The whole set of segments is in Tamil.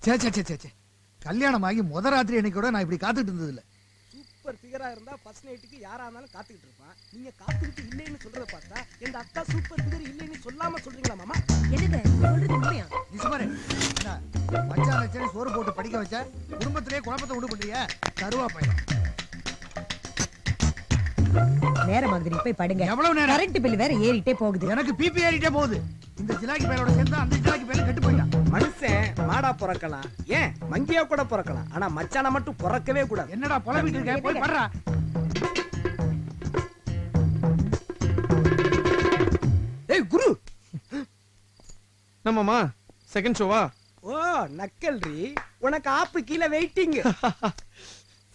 சே சே சே சே கல்யாணம் ஆகி முத ராத்திரி அன்னைக்கு கூட நான் இப்படி காத்துட்டு இருந்தது இல்ல. சூப்பர் ஃபிகரா இருந்தா ஃபர்ஸ்ட் நைட்டுக்கு யாரா இருந்தாலும் காத்துக்கிட்டு இருப்பான். நீங்க காத்துக்கிட்டு இல்லைன்னு சொல்றத பார்த்தா எங்க அக்கா சூப்பர் ஃபிகர் இல்லைன்னு சொல்லாம சொல்றீங்களா மாமா? என்னங்க சொல்றது உண்மையா? நீ சுமாரே மச்சான் வச்சேன்னு சோறு போட்டு படிக்க வச்ச குடும்பத்திலே குழப்பத்தை உண்டு பண்றியா கருவா பையன். நேரம் ஆகுது, போய் படுங்க. எவ்வளவு நேரம்? கரண்ட் பில் வேற ஏறிட்டே போகுது. எனக்கு பிபி ஏறிட்டே போகுது. இந்த ஜிலாக்கி பையனோட சேர்ந்து அந்த ஜிலாக்கி பையன் கெட்டு போயிட்டான். மனுஷன் மாடா பிறக்கலாம், ஏன் மங்கியா கூட பிறக்கலாம், ஆனா மச்சான மட்டும் பிறக்கவே கூடாது. என்னடா புலம்பிட்டு இருக்க? போய் படுறா. ஏய் குரு, நம்மம்மா செகண்ட் ஷோவா? ஓ நக்கல்ரி, உனக்கு ஆப்பு கீழே வெயிட்டிங்.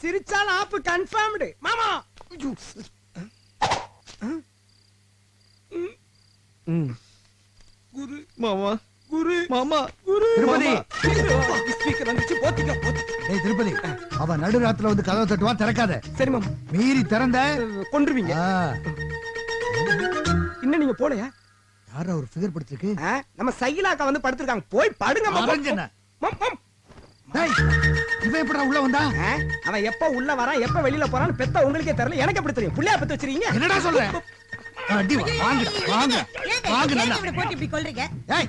சிரிச்சாலும் ஆப்பு கன்ஃபார்ம்டு மாமா. குரு மாமா குரு மாமா குரு திருப்பதி. ஸ்பீக்கர் வந்துச்சு, போத்திக்க போத்திக்க. ஏய் திருப்பதி, அவன் நடுராத்துல வந்து கதவை தட்டுவான், திறக்காத. சரி மாமா, மீறி திறந்த கொன்றுவீங்க. ஆ, இன்னும் நீங்க போலையா? யாரா ஒரு ஃபிகர் படுத்திருக்கு? நம்ம சைலாக்கா வந்து படுத்திருக்காங்க, போய் படுங்க மாமா. அரஞ்சன. மாம், மாம். டேய், இவன் எப்படா உள்ள வந்தா? அவன் எப்ப உள்ள வரான் எப்ப வெளியில போறான்னு பெத்த உங்களுக்கே தெரியல, எனக்கு எப்படி தெரியும்? புள்ளையா பெத்து வச்சிருக்கீங்க. என்னடா சொல்ற? அடி வாங்க வாங்க வாங்க நல்லா. இப்படி போட்டு இப்படி கொல்றீங்க? ஏய்,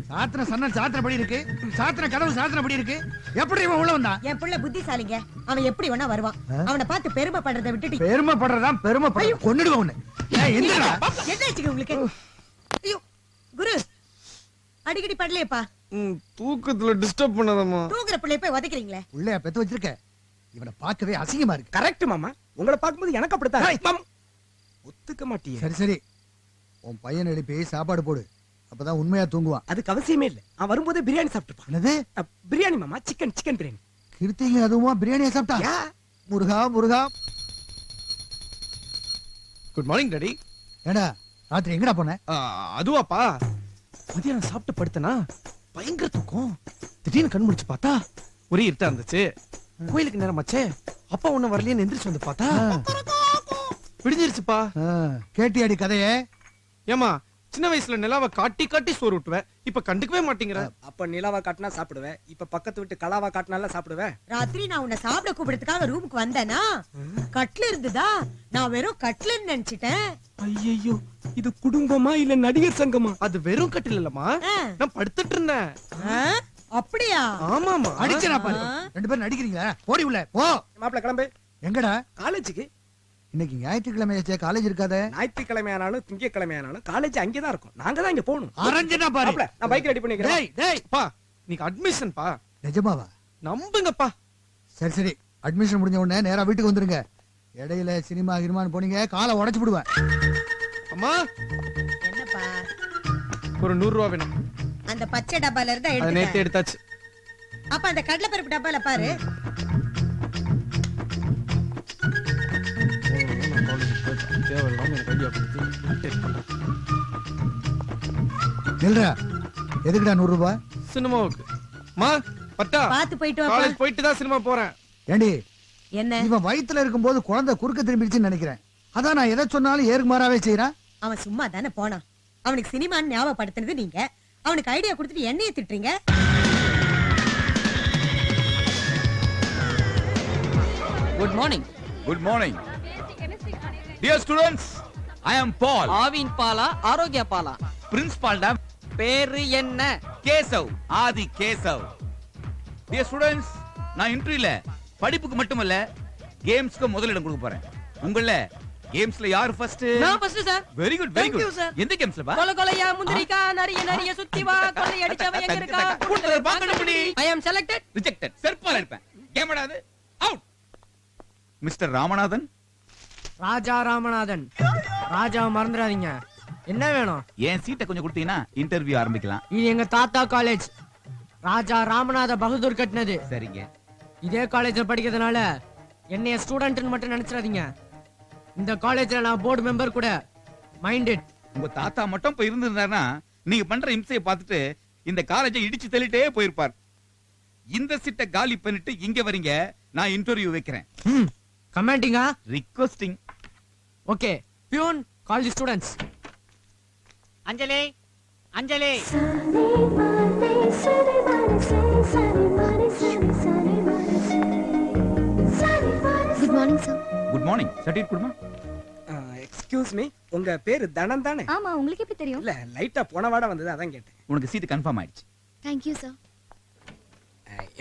சாத்திர சன்ன சாத்திரப்படி இருக்கு, சாத்திர கதவு சாத்திரப்படி இருக்கு. எப்படி இவன் உள்ள வந்தான்? என் புள்ள புத்திசாலிங்க, அவன் எப்படி வேணா வருவான். அவனை பார்த்து பெருமை பண்றதை விட்டுட்டு பெருமைப்படுறதான் பெருமைப்பட கொன்னுடுவேன் உன்னை. ஏய் எந்திரடா. என்ன ஆச்சுங்க உங்களுக்கு? ஐயோ குரு, அடிக்கடி படலையப்பா. தூக்கத்துல டிஸ்டர்ப் பண்ணாதம்மா. தூங்குற பிள்ளைய போய் உதைக்கிறீங்களே. உள்ளையா பெத்து வச்சிருக்க? இவனை பார்க்கவே அசிங்கமா இருக்கு. கரெக்ட் மாமா, உங்களை பார்க்கும்போது எனக்கு அப்படித்தான். மாம், ஒத்துக்க மாட்டீங்க. சரி சரி, உன் பையன் எழுப்பி சாப்பாடு போடு, அப்பதான் உண்மையா தூங்குவான். அதுக்கு அவசியமே இல்ல, அவன் வரும்போதே பிரியாணி சாப்பிட்டுப்பான். என்னது பிரியாணி மாமா, சிக்கன் சிக்கன் பிரியாணி. கிருத்திங்க அதுவுமா பிரியாணியா சாப்பிட்டா? யா, முருகா முருகா. Good morning daddy. ஏடா ராத்திரி எங்கடா போன? அதுவாப்பா, மதியானம் சாப்பிட்டு படுத்தனா பயங்கர தூக்கம். திடீர்னு கண் முடிச்சு பார்த்தா ஒரே இருட்டா இருந்துச்சு. கோயிலுக்கு நேரமாச்சே, அப்பா ஒண்ணு வரலையே எந்திரிச்சு வந்து பார்த்தா விடிஞ்சிருச்சுப்பா. கேட்டியாடி கதையே? ஏமா சின்ன வயசுல நிலாவை காட்டி காட்டி சோறு விட்டுவேன், இப்ப கண்டுக்கவே மாட்டேங்கிற. அப்ப நிலாவா காட்டினா சாப்பிடுவேன், இப்ப பக்கத்து விட்டு கலாவா காட்டினால சாப்பிடுவேன். ராத்திரி நான் உன்னை சாப்பிட கூப்பிடுறதுக்காக ரூமுக்கு வந்தேனா, கட்ல இருந்துதா, நான் வெறும் கட்லன்னு நினைச்சிட்டேன். ஐயோ, இது குடும்பமா இல்ல நடிகர் சங்கமா? அது வெறும் கட்டில் இல்லம்மா, நான் படுத்துட்டு இருந்தேன். அப்படியா? ஆமாமா. அடிச்சனா பாரு, ரெண்டு பேரும் நடிக்கிறீங்களா? போடி உள்ள போ. மாப்பிள்ள கிளம்பு. எங்கடா? காலேஜுக்கு. இன்னைக்கு ஞாயிற்றுக்கிழமை காலேஜ் இருக்காதே. ஞாயிற்றுக்கிழமை ஆனாலும் திங்கக்கிழமை ஆனாலும் காலேஜ் அங்கேதான் இருக்கும், நாங்க தான் இங்க போகணும். அரஞ்சனா பாரு. மாப்பிள்ள, நான் பைக் ரெடி பண்ணிக்கிறேன். டேய் டேய் பா, நீங்க அட்மிஷன் பா. நிஜமாவா? நம்புங்கப்பா. சரி சரி, அட்மிஷன் முடிஞ்ச உடனே நேரா வீட்டுக்கு வந்துருங்க. இடையில சினிமா கிரிமான்னு போனீங்க காலை உடைச்சு விடுவேன். அம்மா, என்னப்பா? ஒரு 100 ரூபா வேணும். அந்த பச்சை டப்பால இருந்தா அது நேத்து எடுத்து. எடுத்தாச்சு. அப்ப அந்த கடலை பருப்பு டப்பால பாரு. நில்றா. எதுக்குடா 100 ரூபாய்? சினிமாவுக்கு. மா பட்டா, பாத்து போயிட்டு வாப்பா. காலேஜ் போயிட்டு தான் சினிமா போறேன். ஏண்டி, என்ன? இவன் வயித்துல இருக்கும்போது குழந்தை குறுக்க திரும்பிடுச்சுன்னு நினைக்கிறேன். அதான் நான் எதை சொன்னாலும் ஏறுமாறாவே செய்யறான். அவன் சும்மா தானே போனான். அவனுக்கு சினிமான்னு ஞாபகப்படுத்தினது நீங்க. அவனுக்கு ஐடியா கொடுத்துட்டு என்னைய திட்டுறீங்க. Good morning. Good morning. Dear students, I am Paul. Aavin Bala Aarogya Bala? Principal Dam பேரு என்ன? Kesav. Adi Kesav. Dear students, நான் இன்டர்வியூல படிப்புக்கு மட்டுமல்ல கேம்ஸ்க்கு முதலிடம் கொடுக்க போறேன். உங்கள கேம்ஸ்ல யார் ஃபர்ஸ்ட்? நான் first sir. Very good very Thank you, good. sir. எந்த கேம்ஸ்ல பா? கொல கொலையா முந்திரிக்கா நரிய நரிய சுத்தி வா கொலை அடிச்சவன் எங்க இருக்கா? கூட்டத்துல பாக்கணும்டி. I am selected. ரிஜெக்டட். செருப்பால இருப்பேன். கேமடா அது. அவுட். மிஸ்டர் ராமநாதன். ராஜா ராமநாதன். ராஜாவை மறந்துடாதீங்க. என்ன வேணும்? என் சீட்டை கொஞ்சம் கொடுத்தீங்கன்னா இன்டர்வியூ ஆரம்பிக்கலாம். இது எங்க தாத்தா காலேஜ். ராஜா ராமநாத பகதூர் கட்டினது. சரிங்க. இதே காலேஜ்ல படிக்கிறதுனால என்னைய ஸ்டூடெண்ட்னு மட்டும் நினைச்சிடாதீங்க. இந்த காலேஜ்ல நான் போர்டு மெம்பர் கூட. மைண்டட். உங்க தாத்தா மட்டும் இப்ப இருந்திருந்தாருன்னா நீங்க பண்ற இம்சையை பார்த்துட்டு இந்த காலேஜை இடிச்சு தள்ளிட்டே போயிருப்பார். இந்த சீட்டை காலி பண்ணிட்டு இங்க வரீங்க, நான் இன்டர்வியூ வைக்கிறேன். கமெண்டிங்கா? Requesting. Okay. Peon, call the students. Anjali, Anjali. Good morning sir. Good morning. Certificate கொடுமா. எக்ஸ்கியூஸ் மீ, உங்க பேரு தனன் தானே? ஆமா, உங்களுக்கு எப்படி தெரியும்? இல்ல, லைட்டா போன வாட வந்தது, அதான் கேட்டேன். உனக்கு சீட் கன்ஃபார்ம் ஆயிடுச்சு. Thank you sir.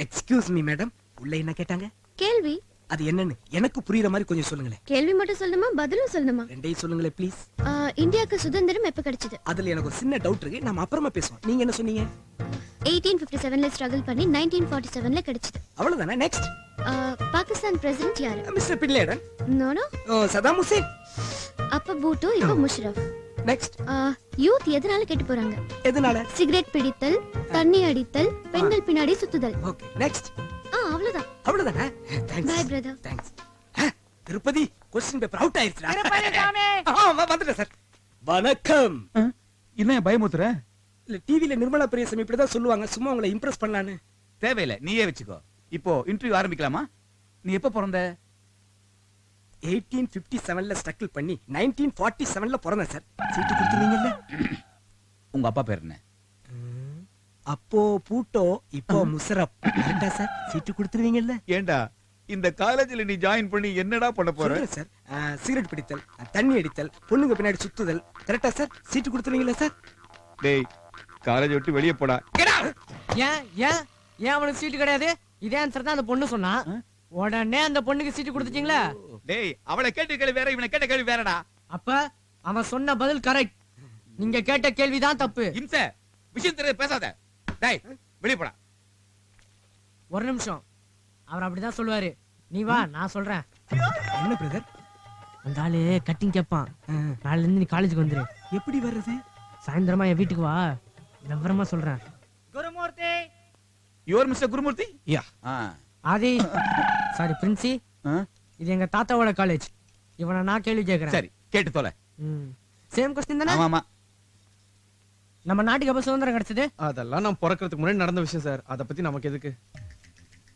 Excuse me madam, உள்ள என்ன கேட்டாங்க? கேள்வி. அது என்னன்னு எனக்கு புரியுற மாதிரி கொஞ்சம் சொல்லுங்களேன். கேள்வி மட்டும் சொல்லணுமா, பதிலும் சொல்லணுமா? ரெண்டையும் சொல்லுங்களேன் ப்ளீஸ். இந்தியாவுக்கு சுதந்திரம் எப்ப கிடைச்சது? அதுல எனக்கு ஒரு சின்ன டவுட் இருக்கு, நாம அப்புறமா பேசுவோம். நீங்க என்ன சொன்னீங்க? 1857ல ஸ்ட்ரகிள் பண்ணி 1947ல கிடைச்சது. அவ்வளவுதானே? நெக்ஸ்ட். பாகிஸ்தான் பிரசிடென்ட் யாரு? Mister bin Laden. No no. Saddam Hussein. அப்ப பூட்டோ, இப்ப முஷரஃப். நெக்ஸ்ட். யூத் எதனால கெட்டு போறாங்க? எதனால? சிகரெட் பிடித்தல், தண்ணி அடித்தல், பெண்கள் பின்னாடி சுத்துதல். Okay, next. அவ்வளவுதான். அவ்வளவுதானே? Thanks. Bye brother. Thanks. Tirupati question paper out ஆயிருச்சுடா. திருப்பதி சாமி. வந்துட்டேன் சார். வணக்கம். என்ன பயமுத்துற? இல்ல, டிவில நிர்மலா பிரியசம் இப்படிதான் சொல்லுவாங்க, சும்மா உங்களை இம்ப்ரெஸ் பண்ணலான்னு. தேவையில்லை, நீயே வச்சுக்கோ. இப்போ இன்டர்வியூ ஆரம்பிக்கலாமா? நீ எப்ப பிறந்த? 1857ல ஸ்ட்ரகிள் பண்ணி 1947ல பிறந்தேன் சார். சீட்டு கொடுத்துருவீங்கல்ல? உங்க அப்பா பேர் என்ன? அப்போ பூட்டோ, இப்போ முஷரப். கரெக்டா சார்? சீட்டு கொடுத்துருவீங்கல்ல? ஏண்டா இந்த காலேஜ்ல நீ ஜாயின் பண்ணி என்னடா பண்ண போற? சொல்றேன் சார். சிகரெட் பிடித்தல், தண்ணி அடித்தல், பொண்ணுங்க பின்னாடி சுத்துதல். கரெக்டா சார்? சீட்டு கொடுத்துருவீங்களா சார்? டேய், காலேஜ் விட்டு வெளியே போடா. ஏன் ஏன் ஏன் அவனுக்கு சீட்டு கிடையாது? இதே ஆன்சர் தான் அந்த பொண்ணு சொன்னா. உடனே அந்த பொண்ணுக்கு சீட்டு கொடுத்துட்டீங்களா? டேய், அவளை கேட்ட கேள்வி வேற, இவனை கேட்ட கேள்வி வேறடா. அப்ப அவன் சொன்ன பதில் கரெக்ட், நீங்க கேட்ட கேள்விதான் தப்பு. இம்ச, விஷயம் தெரியாது பேசாத. டேய், வெளியே போடா. ஒரு நிமிஷம், அவர் அப்படிதான் சொல்லுவாரு. நீ வா, நான் சொல்றேன். என்ன பிரதர்? அந்த ஆளு கட்டிங் கேட்பான். நாளைல இருந்து நீ காலேஜுக்கு வந்துரு. எப்படி வர்றது? சாயந்தரமா என் வீட்டுக்கு வா, விவரமா சொல்றேன். Gurumurthy. Your mister Gurumurthy? Yeah. Aadhi, sorry princi, இது எங்க தாத்தாவோட காலேஜ். இவனை நான் கேள்வி கேட்கறேன். சரி, கேட்டு தொலை. சேம் கொஸ்டின் தானே? ஆமா ஆமா. நம்ம நாட்டுக்கு எப்ப சுதந்திரம் கிடைச்சது? அதெல்லாம் நான் பிறக்கிறதுக்கு முன்னாடி நடந்த விஷயம் சார். அத பத்தி நமக்கு எதுக்கு?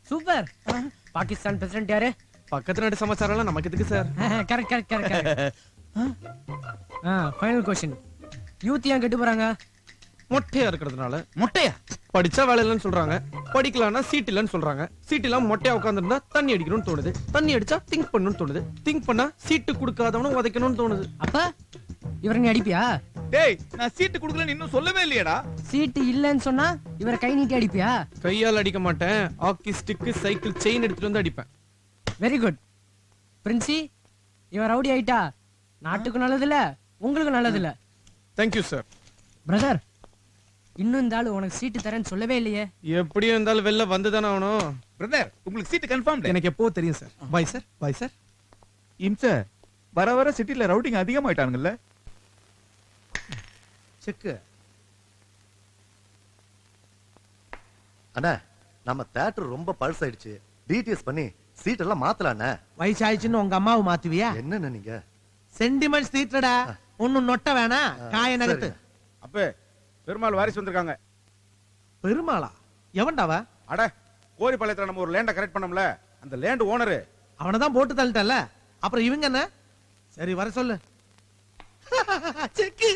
சூப்பர். பாகிஸ்தான் பிரசிடென்ட் யாரு? பக்கத்து நாட்டு சமாச்சாரம் எல்லாம் நமக்கு எதுக்கு sir? Correct correct correct. Final question. Youth ஏன் கெட்டு போறாங்க? மொட்டையா இருக்கிறதுனால. மொட்டையா? படிச்சா வேலை இல்லைன்னு சொல்றாங்க, படிக்கலாம்னா சீட் இல்லைன்னு சொல்றாங்க. சீட் இல்லாம மொட்டையா உட்காந்துருந்தா தண்ணி அடிக்கணும்னு தோணுது, தண்ணி அடிச்சா திங்க் பண்ணணும்னு தோணுது, திங்க் பண்ணா சீட்டு கொடுக்காதவனும் உதைக்கணும்னு தோணுது. அப்ப இவரை நீ அடிப்பியா? டேய், நான் சீட்டு கொடுக்கலன்னு இன்னும் சொல்லவே இல்லையேடா. சீட்டு இல்லன்னு சொன்னா இவரை கை நீட்டி அடிப்பியா? கையால் அடிக்க மாட்டேன், ஹாக்கி ஸ்டிக், சைக்கிள் செயின் எடுத்துட்டு வந்து அடிப்பேன். Very good. பிரின்சி, இவன் ரவுடி ஆயிட்டா நாட்டுக்கு நல்லது இல்ல, உங்களுக்கு நல்லது இல்ல. Thank you sir. பிரதர், இன்னும் இந்த ஆளு உனக்கு சீட்டு தரேன்னு சொல்லவே இல்லையே. எப்படியும் இருந்தாலும் வெளில வந்துதானே ஆகணும். பிரதர், உங்களுக்கு சீட் கன்ஃபார்ம். எனக்கு எப்போ தெரியும் sir. Bye sir. Bye sir. இம்ச, வர வர சிட்டில ரவுடிங் அதிகமாயிட்டானுங்கல்ல. செக்கு. அண்ணா, நம்ம தியேட்டர் ரொம்ப பழசாயிடுச்சு. டிடிஎஸ் பண்ணி சீட் எல்லாம் மாத்தலாண்ணே. வயசாயிடுச்சுன்னு உங்க அம்மாவை மாத்துவியா? என்னண்ணே நீங்க? சென்டிமெண்ட்ஸ் தீட்டடா. ஒண்ணும் நொட்ட வேணா, காய நகத்து. அப்ப பெருமாள் வாரிசு வந்திருக்காங்க. பெருமாளா? எவன்டாவ? அட, கோரிப்பாளையத்துல நம்ம ஒரு லேண்ட கரெக்ட் பண்ணோம்ல, அந்த லேண்ட் ஓனரு. அவனதான் போட்டு தள்ளிட்டல, அப்புறம் இவங்க என்ன? சரி, வர சொல்லு. செக்கு.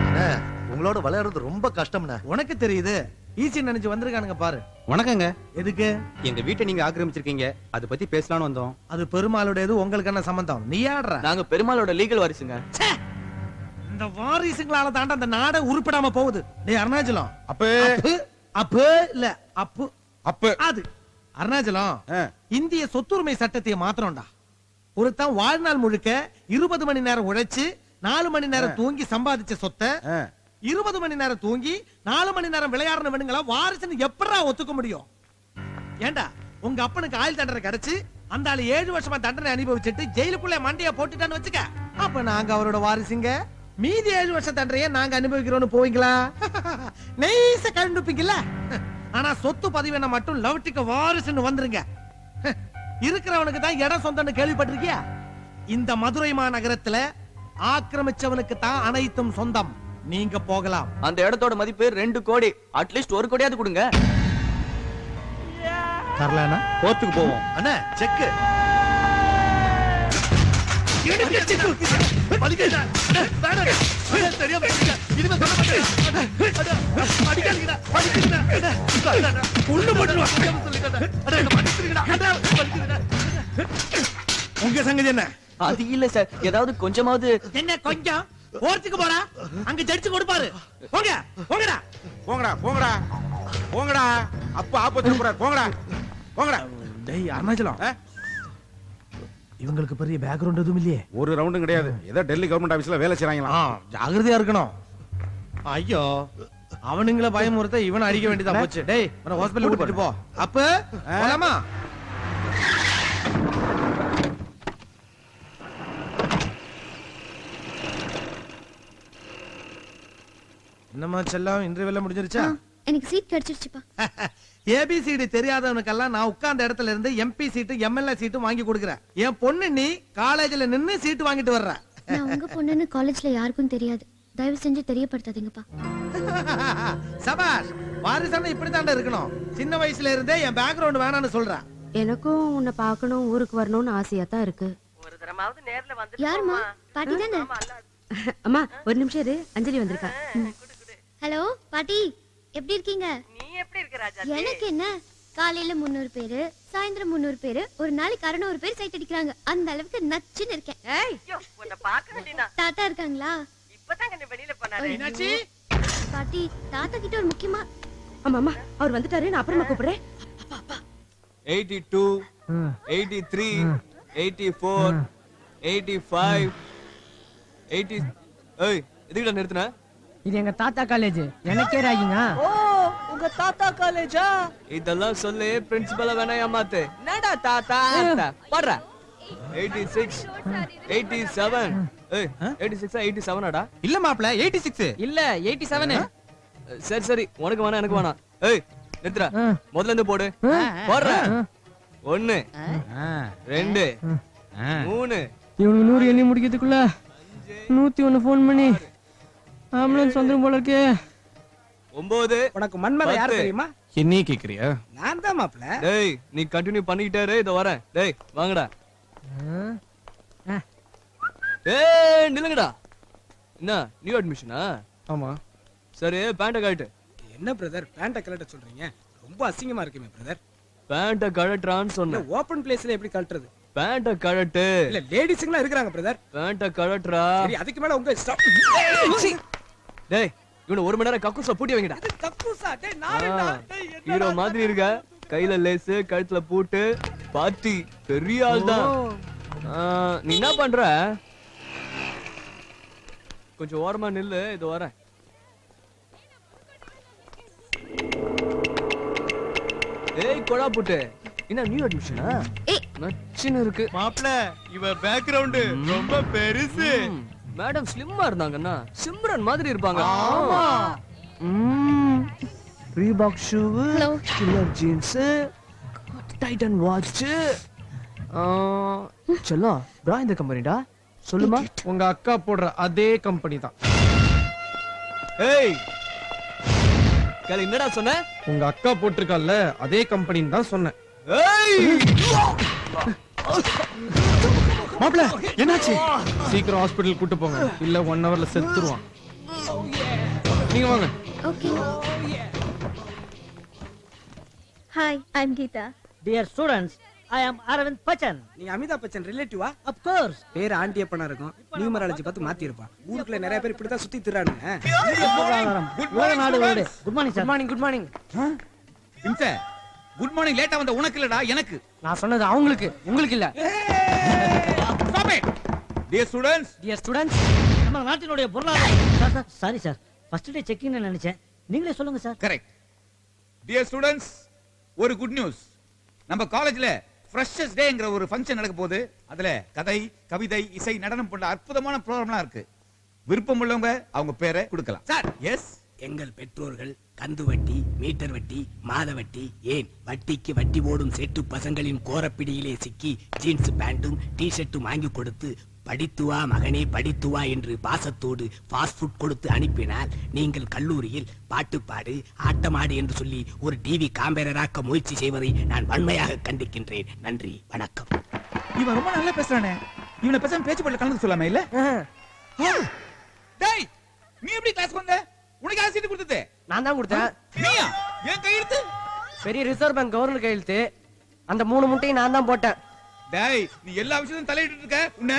அண்ணே, உங்களோட விளையாடுறது ரொம்ப கஷ்டம்ண்ணே. உனக்கு தெரியுது, ஈஸி நினைச்சு வந்திருக்கானுங்க பாரு. வணக்கங்க. எதுக்கு? எங்க வீட்டை நீங்க ஆக்கிரமிச்சிருக்கீங்க, அத பத்தி பேசலாம்னு வந்தோம். அது பெருமாளுடையது, உங்களுக்கு என்ன சம்பந்தம்? நீ ஆடுற? நாங்க பெருமாளோட லீகல் வாரிசுங்க. இந்த வாரிசுங்களால தாண்ட அந்த நாடே உருப்படாம போகுது. டேய் அருணாச்சலம், அப்ப அப்பு இல்ல அப்பு அப்ப அது அருணாச்சலம், இந்திய சொத்துரிமை சட்டத்தை மாத்திரம்டா. ஒருத்தன் வாழ்நாள் முழுக்க 20 மணி நேரம் உழைச்சு 4 மணி நேரம் தூங்கி சம்பாதிச்ச சொத்தை 20 மணி நேரம் தூங்கி 4 மணி நேரம் விளையாடுறவனுங்கள வாரிசுன்னு எப்படா ஒத்துக்க முடியும்? ஏண்டா, உங்க அப்பனுக்கு ஆயுள் தண்டனை கிடைச்சு அந்த ஆளு 7 வருஷமா தண்டனை அனுபவிச்சுட்டு ஜெயிலுக்குள்ள மண்டைய போட்டுட்டான்னு வச்சுக்க, அப்ப நாங்க அவரோட வாரிசுங்க. மீதி 7 வருஷம் தண்டனையை நாங்க அனுபவிக்கிறோம்னு போவீங்களா? நெய்ஸ கண்டுப்பீங்கல்ல. ஆனா சொத்து பதிவென மட்டும் லவ்டிக்க வாரிசுன்னு வந்துருங்க. இருக்கிறவனுக்கு தான் இடம் சொந்தம்னு கேள்விப்பட்டிருக்கியா? இந்த மதுரை மாநகரத்துல ஆக்கிரமிச்சவனுக்கு தான் அனைத்தும் சொந்தம். நீங்க போகலாம். அந்த இடத்தோட மதிப்பு 2 கோடி. அட்லீஸ்ட் 1 கோடியாவது கொடுங்க. தரலனா கோர்ட்டுக்கு போவோம். அண்ணே, செக்கு. தெரியாம உங்க சங்கதி என்ன? அது இல்ல சார், ஏதாவது கொஞ்சமாவது. என்ன கொஞ்சம்? போறதுக்கு போறா, அங்க ஜட்ஜ் கொடுப்பாரு. போங்க, போங்கடா. போங்கடா போங்கடா போங்கடா. அப்பா ஆப்போசிட் போறாரு. போங்கடா போங்கடா. டேய் அருணாச்சலம், ஆ? இவங்களுக்கு பெரிய பேக்ரவுண்ட் எதுவும் இல்லையே? ஒரு ரவுண்டும் கிடையாது. ஏதோ டெல்லி கவர்மெண்ட் ஆபீஸ்ல வேலை செய்றாங்களா? ஜாகிரதையா இருக்கணும். ஐயோ, அவனுங்கள பயமுறுத்த இவனை அடிக்க வேண்டியதா போச்சு. டேய், உன ஹாஸ்பிடல் கூட்டிட்டு போ. அப்ப போலாமா? என்னம்மா செல்லம், இன்டர்வியூல முடிஞ்சிருச்சா? எனக்கு சீட் கிடைச்சிருச்சுப்பா. ஏபிசிடி தெரியாதவனுக்கெல்லாம் நான் உட்கார்ந்த இடத்துல இருந்து எம்பி சீட்டு எம்எல்ஏ சீட்டு வாங்கி கொடுக்குறேன். என் பொண்ணு நீ காலேஜ்ல நின்னு சீட்டு வாங்கிட்டு வர்ற. நான் உங்க பொண்ணுன்னு காலேஜ்ல யாருக்கும் தெரியாது. தயவு செஞ்சு தெரியப்படுத்தாதீங்கப்பா. சபாஷ், வாரிசான இப்படித்தாண்டா இருக்கணும். சின்ன வயசுல இருந்தே என் பேக்ரவுண்ட் வேணாம்னு சொல்றா. எனக்கும் உன்னை பார்க்கணும், ஊருக்கு வரணும்னு ஆசையா தான் இருக்கு. யாருமா? பாட்டி தானே? அம்மா ஒரு நிமிஷம் இரு, அஞ்சலி வந்திருக்கா. ஹலோ பாட்டி, எப்படி இருக்கீங்க? எனக்கு என்ன, காலையில 300 பேரு, சாயந்தரம் 300 பேரு, ஒரு நாளைக்கு 600 பேர் சைட் அடிக்கிறாங்க. அந்த அளவுக்கு நச்சுன்னு இருக்கேன். தாத்தா இருக்காங்களா? பாட்டி, தாத்தா கிட்ட ஒரு முக்கியமா. ஆமா அம்மா, அவர் வந்துட்டாரு, நான் அப்புறமா கூப்பிடுறேன். 82, 83, 84, 85, 80. ஏய், எதுக்குடா நிறுத்துன? இது எங்க தாத்தா காலேஜ், எனக்கே ராகிங்க. ஓ, உங்க தாத்தா காலேஜா? இதெல்லாம் சொல்லி பிரின்சிபல வேணா ஏமாத்து. என்னடா தாத்தா? பாடுற. 86, 87. ஏய், 86 87டா? இல்ல மாப்ள, 86. இல்ல 87. சரி சரி, உனக்கு வேணா எனக்கு வேணா. ஏய், நிறுத்துடா. முதல்ல இருந்து போடு. போடுற. 1, 2, 3. இவனுக்கு 100 எண்ணி முடிக்கிறதுக்குள்ள 101 போன் பண்ணி ஆம்புலன்ஸ் வந்துரும் போல இருக்கே. 9. உனக்கு மன்மத யார் தெரியுமா? என்னையே கேக்குறியா? நான் தான் மாப்ள. டேய், நீ கண்டினியூ பண்ணிக்கிட்டே இரு, இதோ வரேன். டேய், வாங்கடா. டேய், நில்லுங்கடா. என்ன நியூ அட்மிஷனா? ஆமா. சரி, பேண்ட கழட்டு. என்ன பிரதர், பேண்ட கழட்ட சொல்றீங்க? ரொம்ப அசிங்கமா இருக்குமே பிரதர். பேண்ட கழட்டுறான்னு சொன்னேன். ஓபன் பிளேஸ்ல எப்படி கழட்டுறது? பேண்ட கழட்டு. இல்ல லேடிஸ்ங்களா இருக்காங்க பிரதர். பேண்ட கழட்டுறா. சரி, அதுக்கு மேல உங்க இஷ்டம். டேய், இவனை 1 மணி நேரம் கக்கூச பூட்டி வைங்கடா. கக்கூசா? டேய் நாரேடா. டேய் என்ன ஹீரோ மாதிரி இருக்க. கையில லேஸ், கழுத்துல பூட்டு, பாட்டி, பெரிய ஆள் தான். நீ என்ன பண்ற? கொஞ்சம் ஓரமா நில்லு, இதோ வரேன். ஏய் கொடா புட்டு, என்ன நியூ அட்மிஷனா? நச்சின்னு இருக்கு. மாப்ள, இவ பேக்ரவுண்ட் ரொம்ப பெருசு. மேடம் ஸ்லிம்மா இருந்தாங்கன்னா சிம்ரன் மாதிரி இருப்பாங்க. ஆமா. Reebok shoe, Hello. Killer jeans, Titan watch. செல்லம், பிரா இந்த கம்பெனிடா. சொல்லுமா. உங்க அக்கா போடுற அதே கம்பெனி தான். ஏய், கேளு, என்னடா சொன்ன? உங்க அக்கா போட்டிருக்கால அதே கம்பெனின்னு தான் சொன்னேன். ஏய், மாப்ள, என்னாச்சு? சீக்கிரம் ஹாஸ்பிடல் கூட்டு போங்க, இல்ல 1 ஹவர்ல செத்துருவான். நீங்க வாங்க. Okay. Hi, I am Geetha. Dear students, I am Aravind Bachchan. நீங்க அமிதாப் பச்சன் ரிலேட்டிவா? Of course. பேர் ஆண்டியப்பனா இருக்கும். நியூமராலஜி பார்த்து மாத்தி இருப்பான். ஊருக்குள்ள நிறைய பேர் இப்படி தான் சுத்தி திரானுங்க. உலக நாடு ஓடு. Good morning sir. Good morning, good morning. Good morning லேட்டா வந்த உனக்கு இல்லடா, எனக்கு. நான் சொன்னது அவங்களுக்கு, உங்களுக்கு இல்ல. டியர் ஸ்டூடண்ட்ஸ், டியர் ஸ்டூடண்ட்ஸ், நம்ம நாட்டினுடைய பொருளாதாரம். சாரி சார், ஃபர்ஸ்ட் டே செக்கிங்னு நினைச்சேன். நீங்களே சொல்லுங்க சார். கரெக்ட். டியர் ஸ்டூடண்ட்ஸ், ஒரு குட் நியூஸ். நம்ம காலேஜ்ல ஃப்ரெஷர்ஸ் டேங்கிற ஒரு ஃபங்க்ஷன் நடக்க போகுது. அதுல கதை, கவிதை, இசை, நடனம் போன்ற அற்புதமான ப்ரோகிராம்லாம் இருக்கு. விருப்பம் உள்ளவங்க அவங்க பேரை கொடுக்கலாம். Sir, yes. எங்கள் பெற்றோர்கள் கந்து வட்டி, மீட்டர் வட்டி, மாத வட்டி, ஏன் வட்டிக்கு வட்டி போடும் சேட்டு பசங்களின் கோரப்பிடியிலே சிக்கி ஜீன்ஸ் பேண்டும் டி ஷர்ட்டும் வாங்கி கொடுத்து படித்து வா மகனே படித்து வா என்று பாசத்தோடு ஃபாஸ்ட் ஃபுட் கொடுத்து அனுப்பினால் நீங்கள் கல்லூரியில் பாட்டு பாடு, ஆட்டமாடு என்று சொல்லி ஒரு டிவி காம்பேரராக்க முயற்சி செய்வதை நான் வன்மையாக கண்டிக்கின்றேன். நன்றி, வணக்கம். இவன் ரொம்ப நல்லா பேசுறானே. இவனை பேசாம பேச்சு போட்டு கலந்து சொல்லாம இல்ல? டேய், நீ எப்படி கிளாஸ் வந்த? உனக்கு யார் சீட்டு கொடுத்தது? நான் தான் கொடுத்தேன். நீயா? ஏன் கையெழுத்து? பெரிய ரிசர்வ் பேங்க் கவர்னர் கையெழுத்து. அந்த 3 முட்டையும் நான் தான் போட்டேன். டேய், நீ எல்லா விஷயத்தையும் தலையிட்டு இருக்க. உன்ன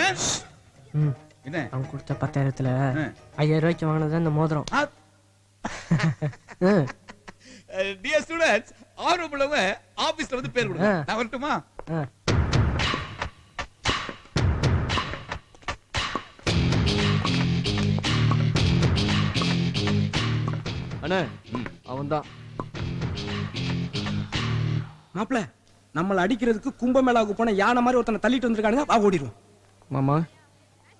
என்ன? அவன் கொடுத்த 10,000த்துல 5,000 ரூபாய்க்கு வாங்கினது அந்த மோதிரம். டியர் ஸ்டூடண்ட்ஸ், ஆர்வமுள்ளவங்க ஆபீஸ்ல வந்து பேர் கொடுங்க. நான் வரட்டுமா? அண்ணே அவன்தான். மாப்ள, நம்மள அடிக்கிறதுக்கு கும்பமேளாவுக்கு போன யானை மாதிரி ஒருத்தனை தள்ளிட்டு வந்திருக்கானுங்க. வா ஓடிடுவோம். மாமா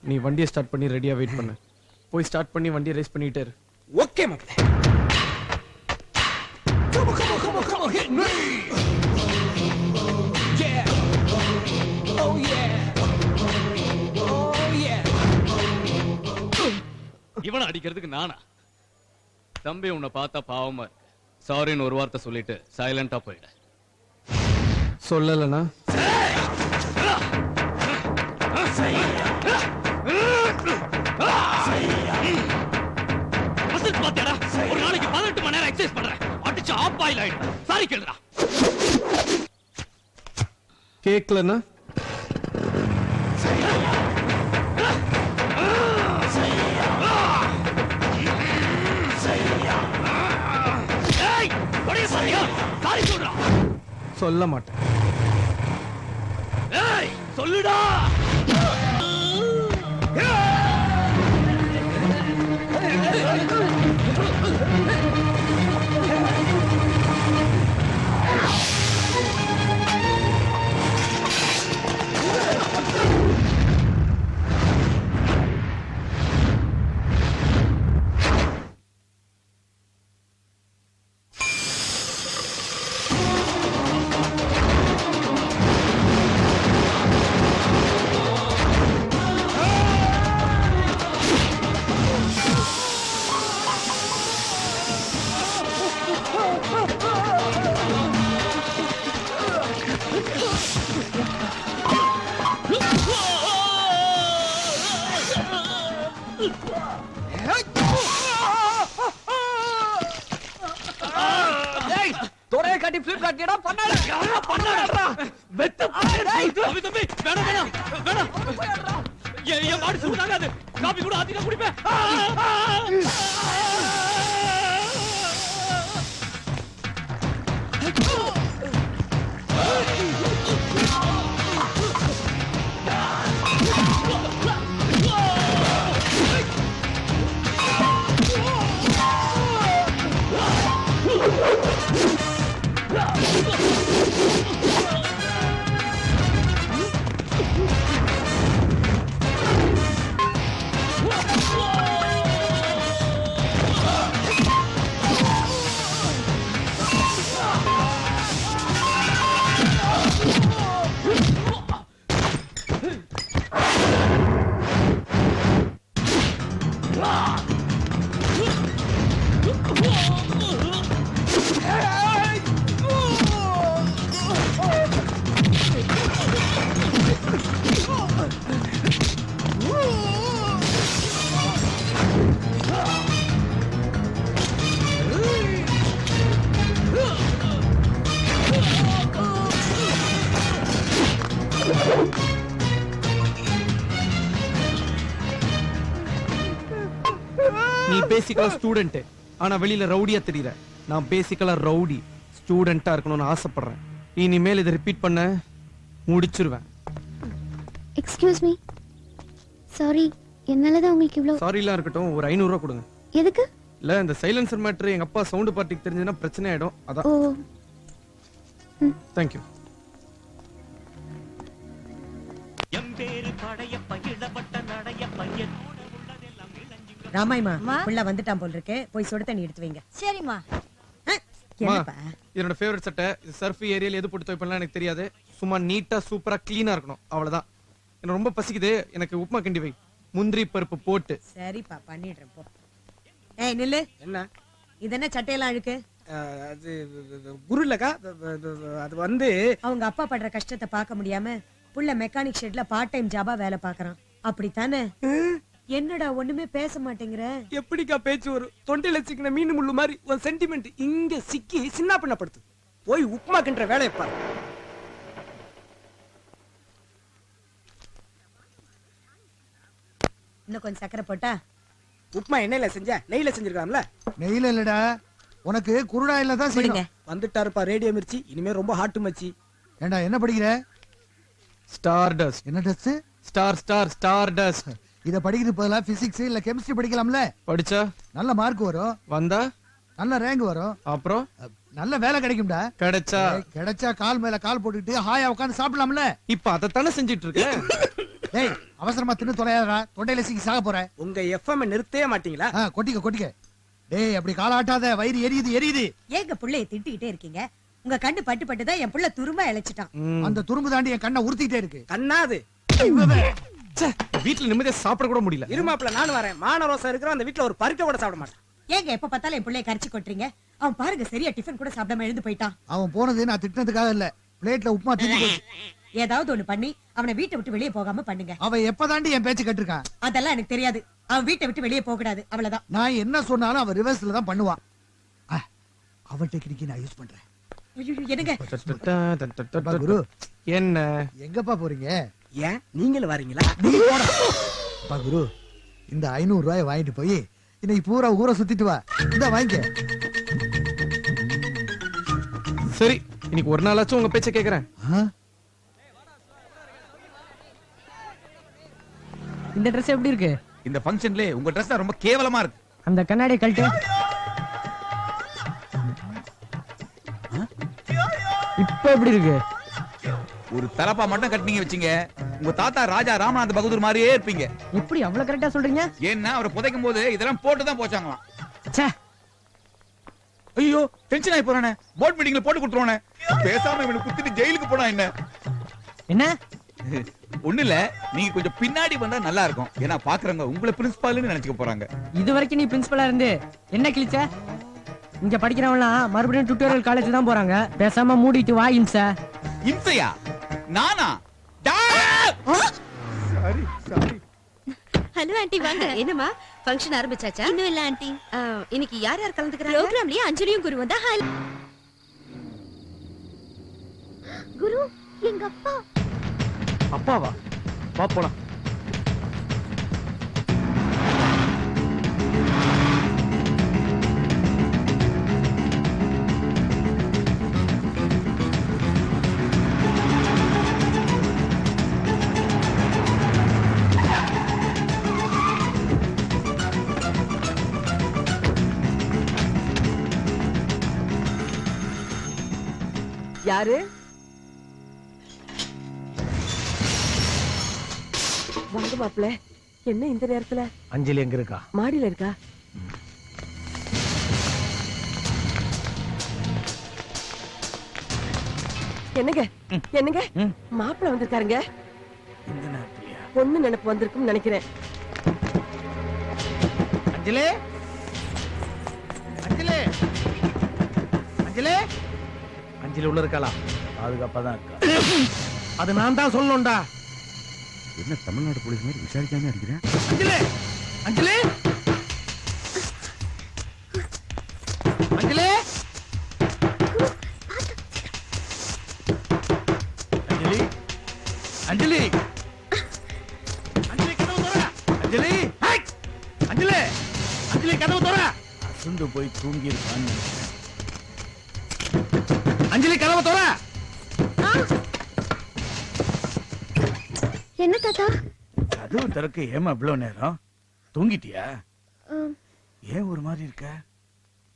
நீ வண்டியை ஸ்டார்ட் பண்ணி ரெடியா வெயிட் பண்ணு. போய் ஸ்டார்ட் பண்ணி வண்டியை ரேஸ் பண்ணிட்டே இரு. ஓகே மாப்ள. இவனை அடிக்கிறதுக்கு நானா? தம்பி உன்னை பார்த்தா பாவமா இருக்கு. சாரின்னு ஒரு வார்த்தை சொல்லிட்டு சைலண்டா போயிடு. சொல்லலனா ஒரு நாளைக்கு 18 மணி நேரம் எக்ஸசைஸ் பண்றேன். அடிச்சு ஆப் ஆயில் ஆயிடு. சாரி கேளுடா. கேக்கலனா சொல்ல மாட்டேன். சொல்லுடா. காட்டி ஃபிளிப் காட்டிடா பண்ணாத. பண்ணாதடா. வெத்து தம்பி தம்பி வேணாம் வேணாம் வேணாம். ஏன் மாடு சுடாகாது. காபி கூட அதிகமா குடிப்பேன். நீ பேசிக்கலா ஸ்டூடெண்ட், ஆனா வெளியில ரவுடியா தெரியற. நான் பேசிக்கலா ரவுடி, ஸ்டூடெண்டா இருக்கணும்னு ஆசைப்படுறேன். இனிமேல் இதை ரிப்பீட் பண்ண முடிச்சிருவேன். எக்ஸ்கியூஸ் மீ, சாரி, என்னாலதான் உங்களுக்கு இவ்ளோ. சாரிலாம் இருக்கட்டும், ஒரு 500 ரூபாய் கொடுங்க. எதுக்கு? இல்ல இந்த சைலன்சர் மேட்டர் எங்க அப்பா சவுண்ட் பார்ட்டிக்கு தெரிஞ்சதுன்னா பிரச்சனை ஆயிடும். அதான். ஓ, தேங்க் யூ. ராமாயமா புள்ள வந்துட்டான் போல் இருக்கு. போய் சுடு தண்ணி எடுத்து வைங்க. சரிம்மா. என்னப்பா? என்னோட ஃபேவரட் சட்டை. சர்ஃப் ஏரியால எது போட்டு துவைப்பேன்லாம் எனக்கு தெரியாது. சும்மா நீட்டா சூப்பரா கிளீனா இருக்கணும், அவ்வளவுதான். எனக்கு ரொம்ப பசிக்குது, எனக்கு உப்புமா கிண்டி வை, முந்திரி பருப்பு போட்டு. சரிப்பா, பண்ணிடுறேன் போ. ஏய் நில்லு. என்ன இது என்ன சட்டையெல்லாம் அழுக்கு? அது குரு இல்லக்கா, அது வந்து அவங்க அப்பா படுற கஷ்டத்தை பார்க்க முடியாம புள்ள மெக்கானிக் ஷெட்ல பார்ட் டைம் ஜாபா வேலை பார்க்கறான். அப்படித்தானே? என்னடா ஒண்ணுமே பேச மாட்டேங்கிற? எப்படிக்கா பேச்சு வரும்? தொண்டையில சிக்கின மீன் முள்ளு மாதிரி ஒரு சென்டிமெண்ட் இங்க சிக்கி சின்ன பண்ணப்படுத்து. போய் உப்புமா கின்ற வேலையை பாரு. இன்னும் கொஞ்சம் சக்கரை போட்டா? உப்புமா எண்ணெயில செஞ்ச நெய்ல செஞ்சிருக்காம்ல. நெய்ல இல்லடா, உனக்கு குருடா இல்ல தான் கொடுங்க. வந்துட்டாருப்பா ரேடியோ மிர்ச்சி. இனிமே ரொம்ப ஹாட் மச்சி. ஏண்டா என்ன படிக்கிற? Star dust. என்ன டெஸ்ட்? Star dust. இத படிக்கிறது பதிலா பிசிக்ஸ் இல்ல கெமிஸ்ட்ரி படிக்கலாம்ல. படிச்சா நல்ல மார்க் வரும், வந்தா நல்ல ரேங்க் வரும், அப்புறம் நல்ல வேலை கிடைக்கும்டா. கிடைச்சா கிடைச்சா கால் மேல கால் போட்டுட்டு ஹாயா உட்கார்ந்து சாப்பிடலாம்ல. இப்ப அதத்தானே செஞ்சிட்டு இருக்கேன். டேய் அவசரமா தின்னு தொலையாதடா, தொண்டையில சிக்கி சாக போற. உங்க எஃப்எம் நிறுத்தவே மாட்டீங்களா? கொட்டிக்க. டேய் அப்படி காலாட்டாத, வயிறு எரியுது. ஏங்க புள்ளைய திட்டிக்கிட்டே இருக்கீங்க? உங்க கண்ணு பட்டுதான் என் புள்ள துரும்பா இழைச்சிட்டான். அந்த துரும்பு தாண்டி என் கண்ணை உறுத்திட்டே இருக்கு. கண்ணாது வீட்டுல நிம்மதியா சாப்பிட கூட முடியல. இருமாப்ல நானும் வரேன். மானரோசா இருக்கிற அந்த வீட்டுல ஒரு பருக்க கூட சாப்பிட மாட்டேன். ஏங்க எப்ப பார்த்தாலும் என் புள்ளைய கரிச்சு கொட்டுறீங்க? அவன் பாருங்க சரியா டிஃபன் கூட சாப்பிடாம எழுந்து போயிட்டான். அவன் போனது நான் திட்டினதுக்காக இல்ல, பிளேட்ல உப்புமா தீந்து போச்சு. ஏதாவது ஒண்ணு பண்ணி அவனை வீட்டை விட்டு வெளியே போகாம பண்ணுங்க. அவன் எப்பதாண்டி என் பேச்சு கேட்டிருக்கான்? அதெல்லாம் எனக்கு தெரியாது. அவன் வீட்டை விட்டு வெளியே போக கூடாது, அவ்வளவுதான். நான் என்ன சொன்னாலும் அவன் ரிவர்ஸ்ல தான் பண்ணுவான். அவன் டெக்னிக் நான் யூஸ் பண்றேன். ஐயோ, என்னங்க அப்பா குரு, என்ன எங்கப்பா போறீங்க? ஏன் நீங்களும் வரீங்களா? நீ போடா. அப்பா குரு, இந்த 500 ரூபாயை வாங்கிட்டு போய் இன்னைக்கு பூரா ஊரை சுத்திட்டு வா. இந்த வாங்கிக்க. சரி, இன்னைக்கு ஒரு நாளாச்சும் உங்க பேச்ச கேக்குறேன். இந்த Dress எப்படி இருக்கு? இந்த ஃபங்க்ஷன்ல உங்க Dress தான் ரொம்ப கேவலமா இருக்கு. அந்த கண்ணாடி கழட்டு. இப்ப எப்படி இருக்கு? ஒரு தலப்பா மட்டும் கட்டினீங்க வச்சீங்க, உங்க தாத்தா ராஜா ராமநாத பகதூர் மாதிரியே இருப்பீங்க. எப்படி அவ்வளவு கரெக்டா சொல்றீங்க? ஏன்னா அவரை புதைக்கும் போது இதெல்லாம் போட்டு தான் போச்சாங்களாம். ச்சே, ஐயோ டென்ஷன் ஆகி போறானே. போர்ட் மீட்டிங்ல போட்டு கொடுத்துருவானே. பேசாம இவனை குத்திட்டு ஜெயிலுக்கு போனா என்ன? என்ன? ஒண்ணு இல்ல, நீங்க கொஞ்சம் பின்னாடி வந்தா நல்லா இருக்கும். ஏன்னா பாக்குறவங்க உங்களை பிரின்சிபால்னு நினைச்சுக்க போறாங்க. இது வரைக்கும் நீ பிரின்சிபலா இருந்து என்ன கிழிச்ச? இங்க படிக்கிறவங்களாம் மறுபடியும் டியூட்டோரியல் காலேஜ் தான் போறாங்க. பேசாம மூடிட்டு வா. இம்சா இம்சையா? நானா? சாரி. ஹலோ ஆண்டி, வாங்க. என்னம்மா ஃபங்க்ஷன் ஆரம்பிச்சாச்சா? இன்னும் இல்ல ஆண்டி. இன்னைக்கு யார் யார் கலந்துக்கறாங்க? ப்ரோகிராம்லயே அஞ்சலியும் குருவும் தான் ஹால். குரு எங்க அப்பா. அப்பாவா? வா போலாம். யாரு? வாங்க மாப்ள. என்ன இந்த நேரத்துல? அஞ்சலி எங்க இருக்கா? மாடியில இருக்கா? என்னங்க மாப்பிள்ள வந்திருக்காருங்க. இந்த நேரத்துலயா? பொண்ணு நினைப்பு வந்திருக்கும்னு நினைக்கிறேன். அஞ்சலி, அஞ்சலி, அஞ்சலி. அஞ்சலி உள்ள இருக்காளா? பாதுகாப்பா தான் இருக்கா. அது நான் தான் சொல்லணும்டா. என்ன தமிழ்நாடு போலீஸ் மாதிரி விசாரிக்காம இருக்கிறேன்? அஞ்சலி, அஞ்சலி, அஞ்சலி, அஞ்சலி, அஞ்சலி, அஞ்சலி கதவு தர. அஞ்சலி, அஞ்சலி, அஞ்சலி கதவு தர. அசுந்து போய் தூங்கி இருக்கான்னு நினைக்கிறேன். அஞ்சலி கதவு தர. என்ன தாத்தா? கதவு திறக்க ஏமா இவ்வளவு நேரம்? தூங்கிட்டியா? ஏன் ஒரு மாதிரி இருக்க?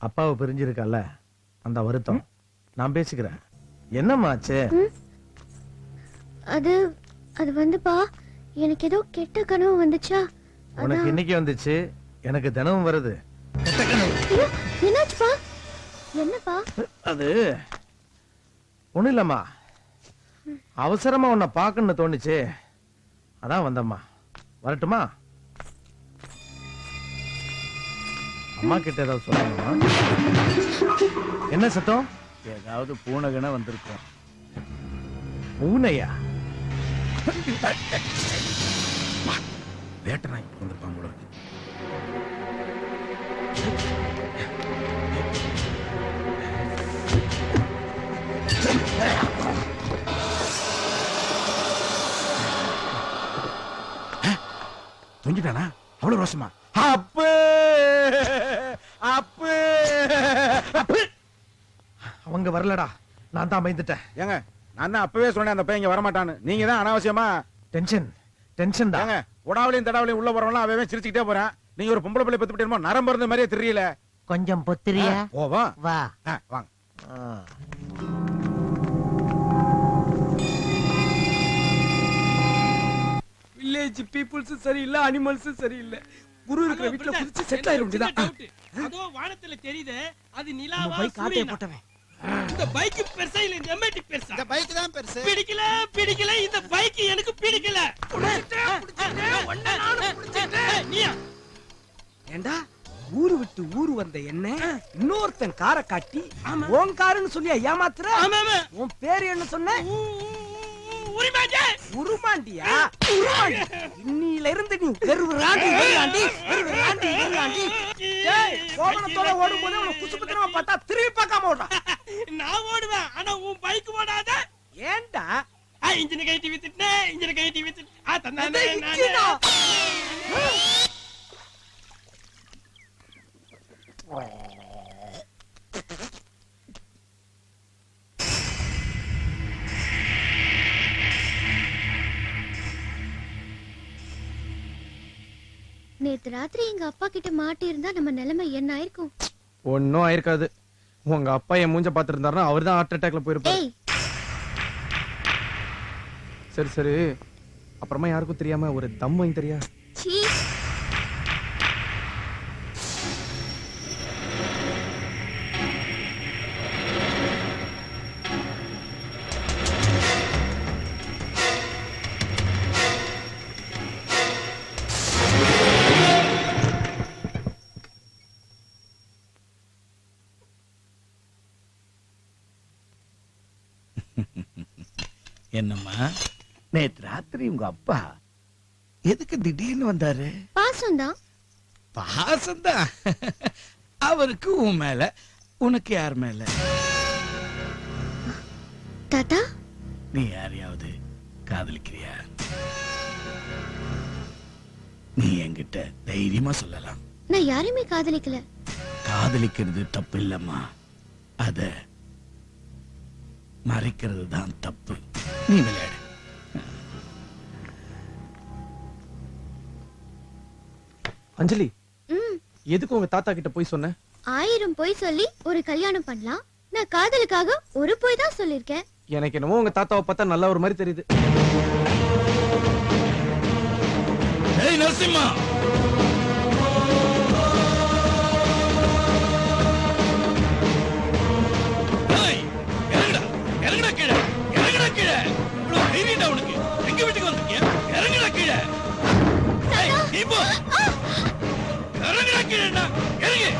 அப்பாவை பிரிஞ்சிருக்கல, அந்த வருத்தம். நான் பேசிக்கிறேன். என்னமாச்சு? அது அது வந்துப்பா, எனக்கு ஏதோ கெட்ட கனவு வந்துச்சா. உனக்கு இன்னைக்கு வந்துச்சு, எனக்கு தினமும் வருது கெட்ட கனவு. ஐயோ, என்னாச்சுப்பா? என்னப்பா? அது ஒண்ணும் இல்லம்மா, அவசரமா உன்னை பார்க்கணும்னு தோணுச்சு, அதான் வந்தம்மா. வரட்டுமா? அம்மா கிட்ட ஏதாவது சொல்லணுமா? என்ன சத்தம்? ஏதாவது பூனைகன வந்திருக்கும். பூனையா? வேட்டை நாய் வந்திருப்பாங்க போல இருக்கு. தொங்கிட்டானா? அவ்வளவு ரோஷமா? அப்பு அப்பு அப்பு! அவங்க வரலடா, நான் தான் பயந்துட்டேன். ஏங்க, நான் தான் அப்பவே சொன்னேன் அந்த பையன் இங்க வரமாட்டான்னு. நீங்க தான் அனாவசியமா டென்ஷன் தான். ஏங்க, உடாவளையும் தடாவளையும் உள்ள வரவெல்லாம் அவன் சிரிச்சுக்கிட்டே போறான். நீங்க ஒரு பொம்பளை பிள்ளை பத்து என்னமோ நரம்பு இருந்த மாதிரியே தெரியல. கொஞ்சம் பொத்திரியா? போவா வா. வாங்க. வில்லேஜ் பீப்புள்ஸ் சரியில்லை, அனிமல்ஸ் சரியில்லை. குரு இருக்கிற வீட்டுல குதிச்சு செட் ஆயிரும் வேண்டியதான். அதோ வானத்துல தெரியுது, அது நிலாவா பைக் காட்டே சூரியனா? போட்டவன். இந்த பைக் பெருசா இல்ல இந்த எம்ஐடி பெருசா? இந்த பைக் தான் பெருசு. பிடிக்கல இந்த பைக் எனக்கு பிடிக்கல. நீயா ஏண்டா ஊரு விட்டு ஊரு வந்த என்ன இன்னொருத்தன் காரை காட்டி உன் காருன்னு சொல்லியா ஏமாத்துற? உன் பேரு என்ன சொன்ன? உருமாண்டியா? இன்னில இருந்து நீ கோவணத்தோட ஓடும் போது உனக்கு குசு குத்துறவா பார்த்தா திரும்பி பார்க்காம ஓடுறான். நான் ஓடுவேன், ஆனா உன் பைக் ஓடாத. ஏண்டா இன்ஜின் கைட்டி வித்துட்டேன், இன்ஜின் கைட்டி வித்து தந்தானே. நேத்து ராத்திரி எங்க அப்பா கிட்ட மாட்டி இருந்தா நம்ம நிலைமை என்ன ஆயிருக்கும்? ஒன்னும் ஆயிருக்காது. உங்க அப்பா என் மூஞ்ச பாத்துருந்தாருன்னா அவர் தான் ஹார்ட் அட்டாக்ல போயிருப்பாரு. ஏய், சரி சரி, அப்புறமா யாருக்கும் தெரியாம ஒரு தம் வாங்கி தெரியா? சீ. என்னம்மா, நேத்து ராத்திரி உங்க அப்பா எதுக்கு திடீர்னு வந்தாரு? பாசம்தான். பாசம்தான். அவருக்கு உன் மேல, உனக்கு யார் மேல? தாத்தா, நீ யாரையாவது காதலிக்கிறியா? நீ என்கிட்ட தைரியமா சொல்லலாம். நான் யாரையுமே காதலிக்கல. காதலிக்கிறது தப்பு இல்லம்மா, அத மறைக்கிறது தான் தப்பு. நீ விளையாடு. அஞ்சலி, ம், எதுக்கு உங்க தாத்தா கிட்ட போய் சொன்ன? 1000 பொய் சொல்லி ஒரு கல்யாணம் பண்ணலாம். நான் காதலுக்காக ஒரு பொய் தான் சொல்லிருக்கேன். எனக்கு என்னமோ உங்க தாத்தாவை பார்த்தா நல்ல ஒரு மாதிரி தெரியுது. ஏய் நரசிம்மா, இறங்குடா கீழே, இறங்குடா கீழே. இவ்வளவு தைரியம்டா உனக்கு? எங்க வீட்டுக்கு வந்திருக்கிய? இறங்குடா கீழே. நீ போ. இறங்குடா கீழேடா, இறங்கு.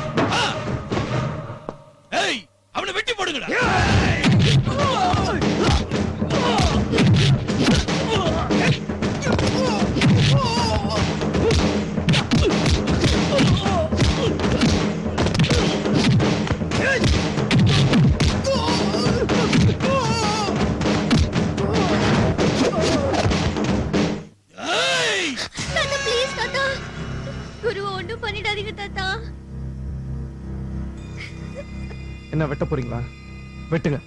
ஏய், அவனை வெட்டி போடுங்கடா. தாத்தா, ப்ளீஸ் தாத்தா. குருவை ஒண்ணும் பண்ணிடாதீங்க தாத்தா. என்ன வெட்ட போறீங்களா? வெட்டுங்க.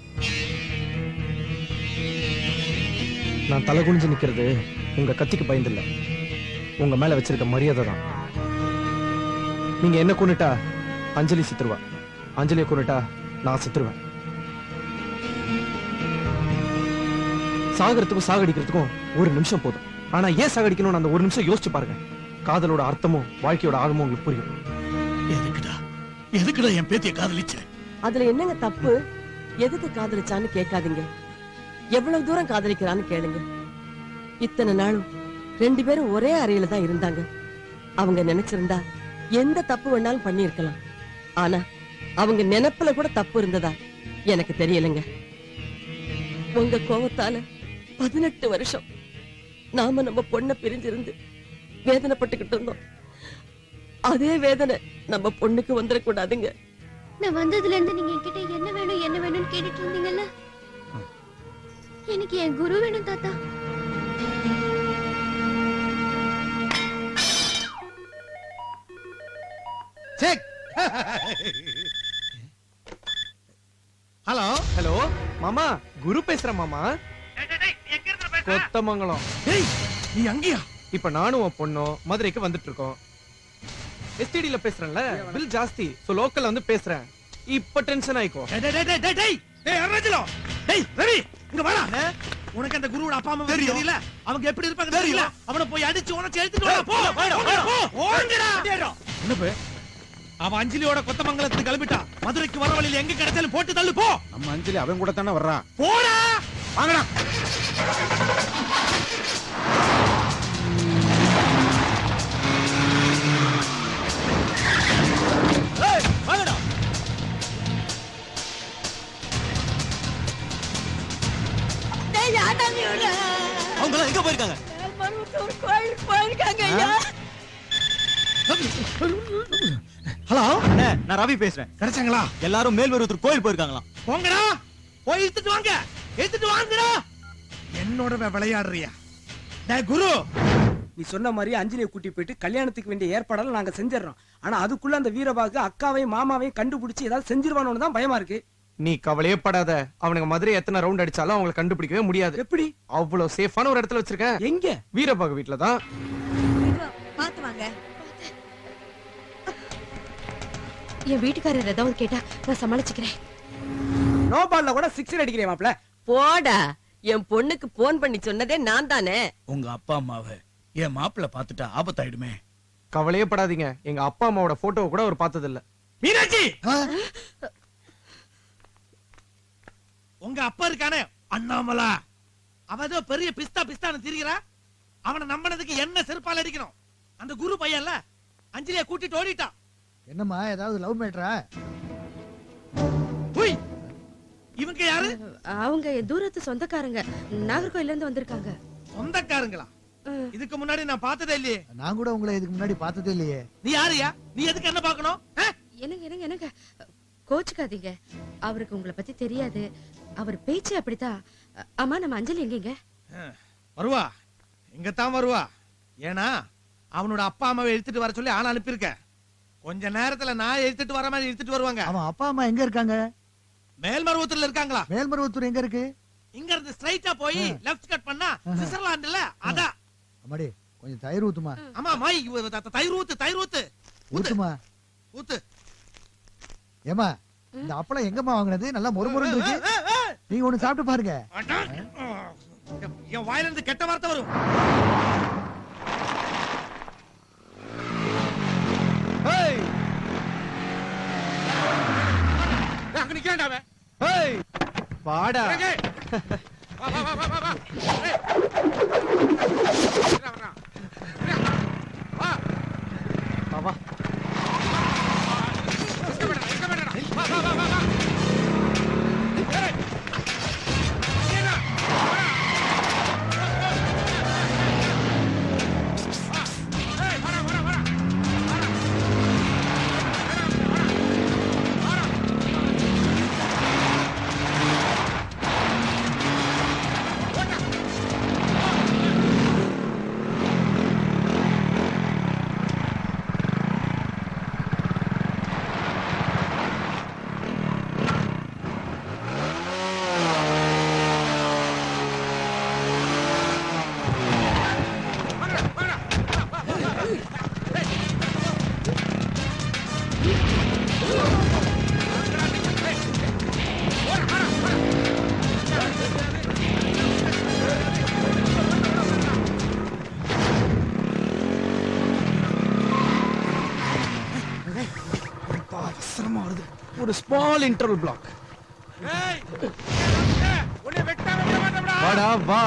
நான் தலை குனிஞ்சு நிக்கிறது உங்க கத்திக்கு பயந்தில்ல, உங்க மேல வச்சிருக்க மரியாதை தான். நீங்க என்ன கொன்னுட்டா அஞ்சலி செத்துருவா, அஞ்சலியை கொன்னுட்டா நான் செத்துருவேன். சாகறதுக்கும் சாகடிக்கிறதுக்கும் ஒரு நிமிஷம் போதும். ஆனா ஏன் சாகடிக்கணும்னு அந்த ஒரு நிமிஷம் யோசிச்சு பாருங்க. காதலோட அர்த்தமும் வாழ்க்கையோட ஆழமும் உங்களுக்கு புரியும். எதுக்குடா என் பேத்திய காதலிச்ச? அதுல என்னங்க தப்பு? எதுக்கு காதலிச்சான்னு கேட்காதீங்க, எவ்வளவு தூரம் காதலிக்கிறான்னு கேளுங்க. இத்தனை நாளும் 2 பேரும் ஒரே அறையில தான் இருந்தாங்க. அவங்க நினைச்சிருந்தா எந்த தப்பு வேணாலும் பண்ணி இருக்கலாம். ஆனா அவங்க நினைப்புல கூட தப்பு இருந்ததா எனக்கு தெரியலங்க. உங்க கோவத்தால 18 வருஷம் நாம நம்ம பொண்ண பிரிஞ்சிருந்து வேதனைப்பட்டுக்கிட்டு இருந்தோம். அதே வேதனை நம்ம பொண்ணுக்கு வந்துடக்கூடாதுங்க. நான் வந்ததுல இருந்து நீங்க என்கிட்ட என்ன வேணும்னு கேட்டுட்டு இருந்தீங்கல்ல, எனக்கு என் குரு வேணும் தாத்தா. செக். ஹலோ ஹலோ மாமா, குரு பேசுறேன் மாமா. கொத்தமங்கலம். ஏய், நீ அங்கயா? இப்ப நானும் உன் பொண்ணும் மதுரைக்கு வந்துட்டு இருக்கோம். எஸ்டிடில பேசுறேன்ல, பில் ஜாஸ்தி, சோ லோக்கல்ல வந்து பேசுறேன். இப்ப டென்ஷன் ஆயிக்கோ. டேய் அருணாச்சலம், டேய் ரவி, இங்க வாடா. உனக்கு அந்த குருவோட அப்பா அம்மா தெரியல, அவங்க எப்படி இருப்பாங்க தெரியல. அவனை போய் அடிச்சு உனக்கு எடுத்துட்டு வா. போ ஓங்கடா. என்னப்பே, அவன் அஞ்சலியோட கொத்தமங்கலத்துக்கு கிளம்பிட்டா. மதுரைக்கு வர வழியில எங்க கிடைச்சாலும் போட்டு தள்ளு. போ. நம்ம அஞ்சலி அவன் கூட தானே வர்றான். போடா, வாங்கடா. வாங்கடா. அவங்க எங்க போயிருக்காங்க? போயிருக்காங்க ஐயா. ஹலோ, நான் ரவி பேசுறேன். கிடைச்சாங்களா? எல்லாரும் மேல்மருவத்தூர் கோயில் போயிருக்காங்களாம். போங்கடா, போய் எடுத்துட்டு வாங்க. எடுத்துட்டு வாங்கடா. என்னோட விளையாடுறியா? டேய் குரு, நீ சொன்ன மாதிரி அஞ்சலியை கூட்டி போயிட்டு கல்யாணத்துக்கு வேண்டிய ஏற்பாடெல்லாம் நாங்க செஞ்சிடறோம். ஆனா அதுக்குள்ள அந்த வீரபாகு அக்காவையும் மாமாவையும் கண்டுபிடிச்சு ஏதாவது செஞ்சிருவானு தான் பயமா இருக்கு. நீ கவலையே படாத. அவனுக்கு மதுரை எத்தனை ரவுண்ட் அடிச்சாலும் அவங்களை கண்டுபிடிக்கவே முடியாது. எப்படி? அவ்வளவு சேஃபான ஒரு இடத்துல வச்சிருக்கேன். எங்க? வீரபாகு வீட்ல தான். பாத்து வாங்க. என் வீட்டுக்காரர் ஏதாவது கேட்டா நான் சமாளிச்சுக்கிறேன். நோ பால்ல கூட 6 அடிக்கிறேன் மாப்ள. போடா, என் பொண்ணுக்கு போன் பண்ணி சொன்னதே நான் தானே. உங்க அப்பா அம்மாவை என் மாப்பிள்ள பாத்துட்டா ஆபத்தாயிடுமே. கவலையே படாதீங்க. எங்க அப்பா அம்மாவோட போட்டோவை கூட அவர் பார்த்தது இல்ல. மீனாட்சி, உங்க அப்பா இருக்கானே அண்ணாமலா, அவன் ஏதோ பெரிய பிஸ்தான்னு திரிகிறா. அவனை நம்பினதுக்கு என்ன செருப்பால அடிக்கணும். அந்த குரு பையன்ல அஞ்சலியை கூட்டிட்டு ஓடிட்டான். என்னம்மா, ஏதாவது லவ் மேட்டரா? இவங்க யாரு? அவங்க தூரத்து சொந்தக்காரங்க, நாகர்கோயில்ல இருந்து வந்திருக்காங்க. சொந்தக்காரங்களா? இதுக்கு முன்னாடி நான் பார்த்ததே இல்லையே. நான் கூட உங்களை இதுக்கு முன்னாடி பார்த்ததே இல்லையே. நீ யாரியா? நீ எதுக்கு என்ன பார்க்கணும்? என்னங்க கோச்சுக்காதீங்க. அவருக்கு உங்களை பத்தி தெரியாது. அவர் பேச்சு அப்படித்தான். ஆமா, நம்ம அஞ்சலி எங்கீங்க? வருவா, இங்கத்தான் வருவா. ஏன்னா அவனோட அப்பா அம்மாவை எடுத்துட்டு வர சொல்லி ஆனா அனுப்பியிருக்க. கொஞ்ச நேரத்துல நான் எடுத்துட்டு வர மாதிரி எடுத்துட்டு வருவாங்க. அவன் அப்பா அம்மா எங்க இருக்காங்க? மேல்மருவத்தூர்ல இருக்காங்களா? மேல்மருவத்தூர் எங்க இருக்கு? இங்க இருந்து ஸ்ட்ரைட்டா போய் லெஃப்ட் கட் பண்ணா சுவிட்சர்லாந்துல. அதான். அம்மாடி, கொஞ்சம் தயிர் ஊத்துமா. ஆமா மை, தயிர் ஊத்து ஊத்துமா. ஊத்து. ஏமா, இந்த அப்பளம் எங்கம்மா வாங்குனது? நல்லா மொறுமொறுன்னு இருக்கு. நீங்க ஒண்ணு சாப்பிட்டு பாருங்க. என் வாயில இருந்து கெட்ட வார்த்தை வரும். அங்க நிக்கிறான்டா அவன். ஏய், வாடா. வா வா வா வா வா. ஏய். வா. வா வா. வா வா வா வா. ஏய். ஏனா. ஏய், வர வர வர. ஒரு ஸ்மால் இன்டர்வல் பிளாக். ஏய். உன்னை வெட்ட மாட்டேன்டா. வாடா வா.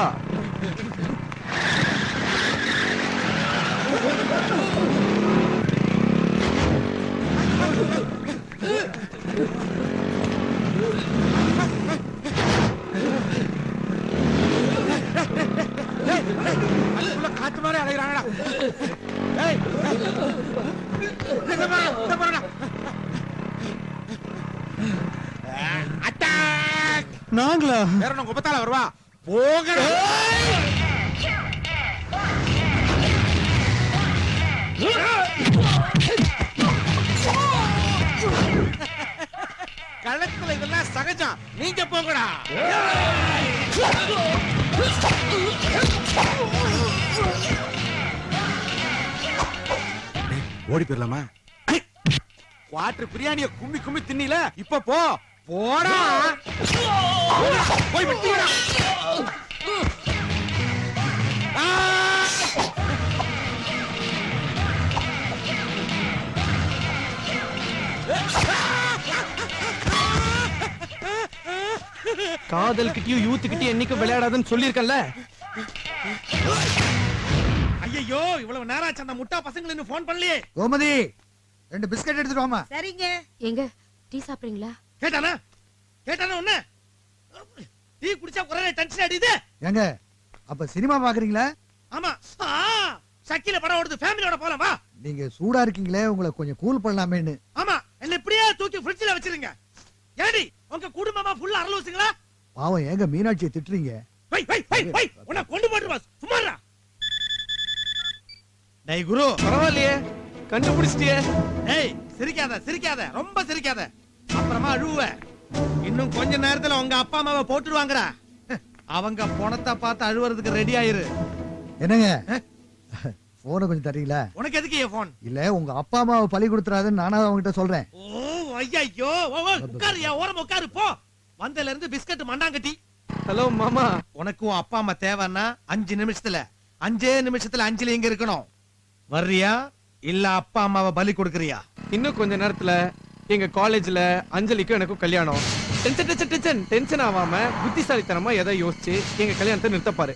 காத்து மாதிரி அலைகிறாங்கடா. நாங்களா? வேற உங்க பத்தால வருவா போகடா. களத்துல இதெல்லாம் சகஜம். நீங்க போங்கடா. ஓடி போயிடலாமா? குவாட்டர் பிரியாணிய கும்மி கும்மி தின்னில, இப்ப போ போடா. போய் விட்டுடா. காதல் கிட்டயும் யூத் கிட்டயும் என்னைக்கும் விளையாடாதுன்னு சொல்லியிருக்கல. ஐயோ இவ்வளவு நேரம் ஆச்சு, அந்த முட்டா பசங்களை இன்னும் போன் பண்ணலையே. கோமதி 2 பிஸ்கட் எடுத்துட்டு வாமா. சரிங்க. எங்க டீ சாப்பிடுறீங்களா? கேட்டானா ஒண்ணு டீ குடிச்சா ஒரே டென்ஷன் அடிக்குது. ஏங்க அப்ப சினிமா பாக்குறீங்களா? ஆமா, சக்கில படம் ஓடுது, ஃபேமிலியோட போலாம் வா. நீங்க சூடா இருக்கீங்களே, உங்களை கொஞ்சம் கூல் பண்ணலாமேன்னு. ஆமா, என்ன இப்படியே தூக்கி ஃப்ரிட்ஜ்ல வச்சிருங்க. ஏடி உங்க குடும்பமா ஃபுல்லா அரலூசுங்களா? பாவம் ஏங்க மீனாட்சியை திட்டுறீங்க? வை வை வை வை, உன்னை கொண்டு போடுவா சும்மாடா. டேய் குரு, பரவாயில்லையே, கண்டுபிடிச்சிட்டியே. டேய் சிரிக்காத, ரொம்ப சிரிக்காத, அப்புறமா அழுவ. இன்னும் கொஞ்ச நேரத்துல உங்க அப்பா அம்மாவை போட்டுடுவாங்கடா. அவங்க பணத்தை பார்த்து அழுவுறதுக்கு ரெடி ஆயிரு. என்னங்க போனை கொஞ்சம் தரீங்களா? உனக்கு எதுக்கு என் போன்? இல்ல உங்க அப்பா அம்மாவை பழி கொடுத்துறாதுன்னு நானா அவங்ககிட்ட சொல்றேன். ஓ ஐயோ, உட்காருயா, ஓரமா உட்காரு போ. வந்தல இருந்து பிஸ்கட் மண்டாங்கட்டி. ஹலோ மாமா. உனக்கு உன் அப்பா அம்மா தேவைன்னா 5 நிமிஷத்துல 5 நிமிஷத்துல அஞ்சலி எங்க இருக்கணும். வர்றியா இல்ல அப்பா அம்மாவை பலி கொடுக்கறியா? இன்னும் கொஞ்ச நேரத்துல எங்க காலேஜ்ல அஞ்சலிக்கும் எனக்கும் கல்யாணம். டென்ஷன் ஆகாம புத்திசாலித்தனமா எதை யோசிச்சு எங்க கல்யாணத்தை நிறுத்தப்பாரு.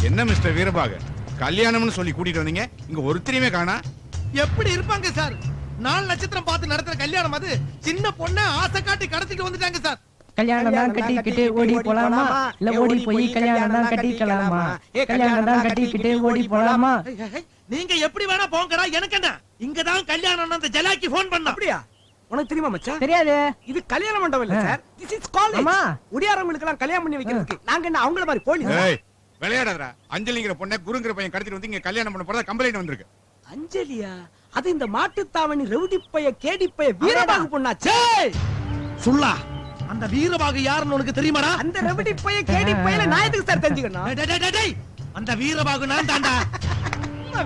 என்ன மிஸ்டர் வீரபாக, கல்யாணம்னு சொல்லி கூட்டிட்டு வந்தீங்க, இங்க ஒருத்தரையுமே காணா. எப்படி இருப்பாங்க சார்? 4 நட்சத்திரம் பார்த்து நடத்துற கல்யாணம் அது. சின்ன பொண்ணை ஆசை காட்டி கடத்திட்டு வந்துட்டாங்க சார். கல்யாணம் தான் கட்டிக்கிட்டு ஓடி போலாமா, இல்ல ஓடி போய் கல்யாணம் தான் கட்டிக்கலாமா? கல்யாணம் தான் கட்டிக்கிட்டு ஓடி போலாமா? நீங்க எப்படி வேணா போங்கடா, எனக்கு என்ன? இங்கதான் கல்யாணம். அந்த ஜலாக்கி போன் பண்ணா. அப்படியா? உனக்கு தெரியுமா மச்சான்? தெரியாது. இது கல்யாண மண்டபம் இல்ல சார், திஸ் இஸ் காலேஜ். ஆமா, உடியாரவங்களுக்கு எல்லாம் கல்யாணம் பண்ணி வைக்கிறதுக்கு. நாங்க என்ன அவங்கள மாதிரி போலீஸ்? ஏய் விளையாடாதடா. அஞ்சலிங்கிற பொண்ணை குருங்கிற பையன் கடத்திட்டு வந்து இங்க கல்யாணம் பண்ண போறதா கம்ப்ளைண்ட் வந்திருக்கு. அஞ்சலியா? அது இந்த மாட்டுத்தாவணி ரவுடி பைய கேடி பைய வீரபாகு பொண்ணாச்சே. சுள்ளா, அந்த வீரபாகு யாருன்னு உனக்கு தெரியுமாடா? அந்த ரவுடி பைய கேடி பையல நான் எதுக்கு சார் தெரிஞ்சுக்கணும்? அந்த வீரபாகு நான் தாண்டா.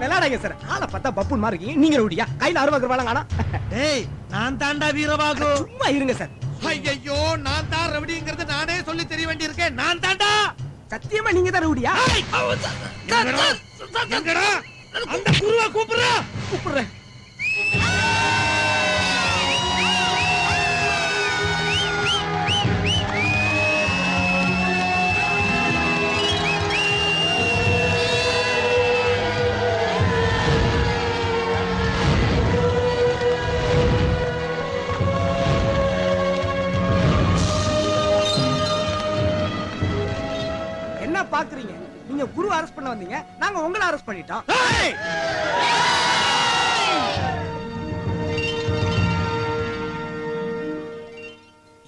விளையாடாங்க சார். ஆளை பார்த்தா பப்புன் மாதிரி இருக்கீங்க. நீங்க ரவுடியா? கையில 60 ரூபாய் காணா. டேய் நான் தாண்டா வீரபாகு. சும்மா இருங்க சார். ஐயோ, நான் தான் ரவுடிங்கிறது நானே சொல்லி தெரிய வேண்டி இருக்கேன். நான் தாண்டா. சத்தியமா நீங்க தான் ரவுடியா? எங்கடா அந்த குருவா கூப்பிடுறேன். என்ன பாக்குறீங்க? நீங்க குரு அரெஸ்ட் பண்ண வந்தீங்க, நாங்க உங்களை அரெஸ்ட் பண்ணிட்டோம்.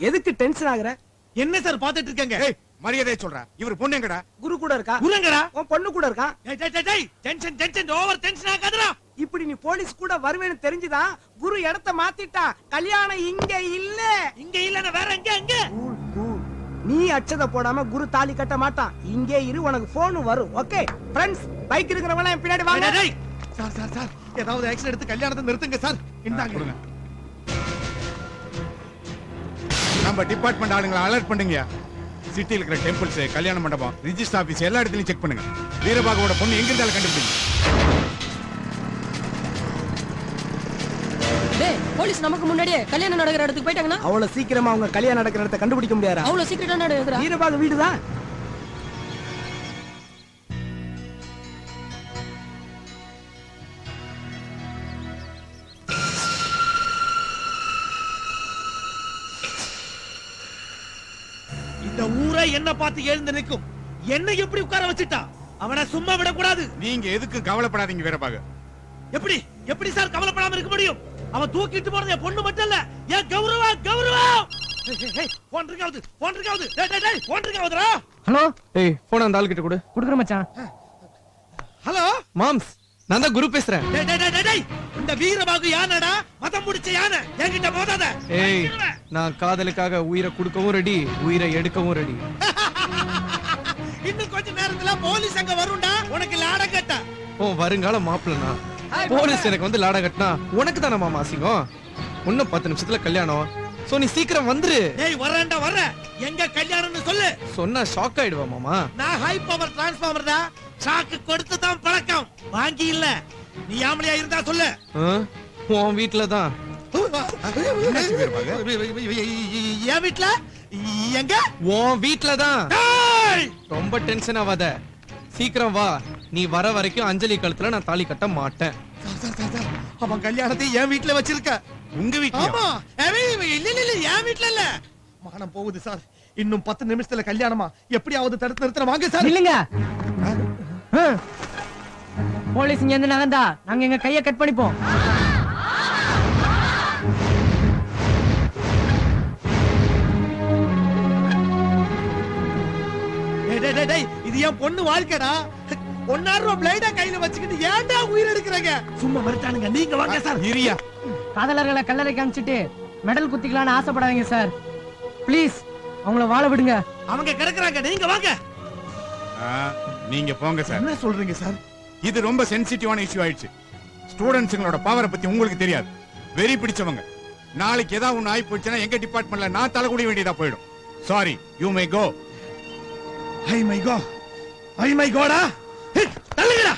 எதுக்கு டென்ஷன் ஆகுற? என்ன சார் பாத்துட்டு இருக்கீங்க? மரியாதையை சொல்ற. இவர் பொண்ணு எங்கடா? குரு கூட இருக்கா. குருங்கடா? உன் பொண்ணு கூட இருக்கா. டென்ஷன் ஓவர் டென்ஷன் ஆகாதடா. இப்படி நீ போலீஸ் கூட வருவேன்னு தெரிஞ்சுதான் குரு இடத்தை மாத்திட்டா. கல்யாணம் இங்க இல்ல. இங்க இல்லன்னா வேற எங்க? நீ அச்சத போடாம குரு தாலி கட்ட மாட்டான். இங்கே இரு, உனக்கு போன் வரும். ஓகே ஃப்ரெண்ட்ஸ், பைக் இருக்கிறவங்க என் பின்னாடி வாங்க. சார் ஏதாவது ஆக்ஷன் எடுத்து கல்யாணத்தை நிறுத்துங்க சார். இந்தாங்க. நம்ம டிபார்ட்மெண்ட் ஆளுங்களை அலர்ட் பண்ணுங்க. சிட்டில இருக்கிற டெம்பிள்ஸ், கல்யாண மண்டபம், ரிஜிஸ்டர் ஆபீஸ் எல்லா இடத்துலயும் செக் பண்ணுங்க. வீரபாகுவோட பொண்ணு எங்க இருந்தாலும் கண்டுபிடிங்க. டேய் போலீஸ் நமக்கு முன்னாடியே கல்யாணம் நடக்கிற இடத்துக்கு போயிட்டாங்கன்னா அவ்வளவு சீக்கிரமா அவங்க கல்யாணம் நடக்கிற இடத்தை கண்டுபிடிக்க முடியாது. அவ்வளவு சீக்கிரட்டா நடக்குதுடா. வீரபாகு வீடுதான். என்ன பார்த்து எழுந்து நிற்கும். என்ன எப்படி உட்கார வச்சுட்டா? அவனை சும்மா விடக்கூடாது. நீங்க எதுக்கும் கவலைப்படாதீங்க வீரபாகு. எப்படி சார் கவலைப்படாம இருக்க முடியும்? அவன் தூக்கிட்டு போறது என் பொண்ணு மட்டும் இல்ல, என் கௌரவம். ஹலோ ஏய் போன் அந்த ஆள் கிட்ட கொடு. குடுக்குற மச்சான். ஹலோ மாம்ஸ், நான் தான் குரு பேசுறேன். இந்த வீரபாகு யானடா, மதம் முடிச்ச யானை. என்கிட்ட மோதாத. ஏய், நான் காதலுக்காக உயிரை கொடுக்கவும் ரெடி, உயிரை எடுக்கவும் ரெடி. இன்னும் கொஞ்ச நேரத்துல போலீஸ் அங்க வரும்டா, உனக்கு லாடம் கட்ட. வருங்கால மாப்பிள்ளனா போலீஸ் எனக்கு வந்து லாடம் கட்டினா உனக்கு தானே மாமா அசிங்கம். இன்னும் 10 நிமிஷத்துல கல்யாணம். சோ நீ சீக்கிரம் வந்துரு. ஏய் வரேன்டா வரேன். எங்க கல்யாணம்னு சொல்லு. சொன்னா ஷாக் ஆயிடுவா மாமா. நான் ஹை பவர் டிரான்ஸ்ஃபார்மர் தான். ஷாக்கு கொடுத்து தான் பழக்கம், வாங்கி இல்ல. நீ ஆம்பளையா இருந்தா சொல்லு. உன் வீட்ல தான். என் வீட்ல? எங்க? உன் வீட்ல தான். ரொம்ப டென்ஷன் ஆகாத, சீக்கிரம் வா. நீ வர வரைக்கும் அஞ்சலி கழுத்துல நான் தாலி கட்ட மாட்டேன். அவன் கல்யாணத்தை என் வீட்ல வச்சிருக்க. உங்க வீட்ல? ஆமா. இல்ல என் வீட்ல இல்ல. மானம் போகுது சார். இன்னும் 10 நிமிஷத்துல கல்யாணமா? எப்படியாவது தடுத்து நிறுத்தற. வாங்க சார். இல்லங்க, போலீஸ் இங்க இருந்து நகர்ந்தா நாங்க எங்க கைய கட் பண்ணிப்போம். இது என் பொண்ணு வாழ்க்கைடா. 1,000 ரூபாய் பிளைடா கையில வச்சுக்கிட்டு ஏன்டா உயிர் எடுக்கறீங்க? சும்மா மறட்டானுங்க. நீங்க வாங்க சார். இரியா. காதலர்களை கல்லறை காமிச்சிட்டு மெடல் குத்திக்கலாம்னு ஆசைப்படாதீங்க சார். ப்ளீஸ் அவங்கள வாழ விடுங்க. அவங்க கிடக்குறாங்க, நீங்க வாங்க. நீங்க போங்க சார். என்ன சொல்றீங்க சார்? இது ரொம்ப சென்சிட்டிவான இஷ்யூ ஆயிடுச்சு. ஸ்டூடண்ட்ஸ்ங்களோட பவரை பத்தி உங்களுக்கு தெரியாது. வெறி பிடிச்சவங்க. நாளைக்கு ஏதாவது ஒண்ணு ஆகி போச்சுன்னா எங்க டிபார்ட்மெண்ட்ல நான் தலை குடி வேண்டியதா போயிடும். Sorry, you may go. ஐ மை கோடா. தள்ளுங்கடா.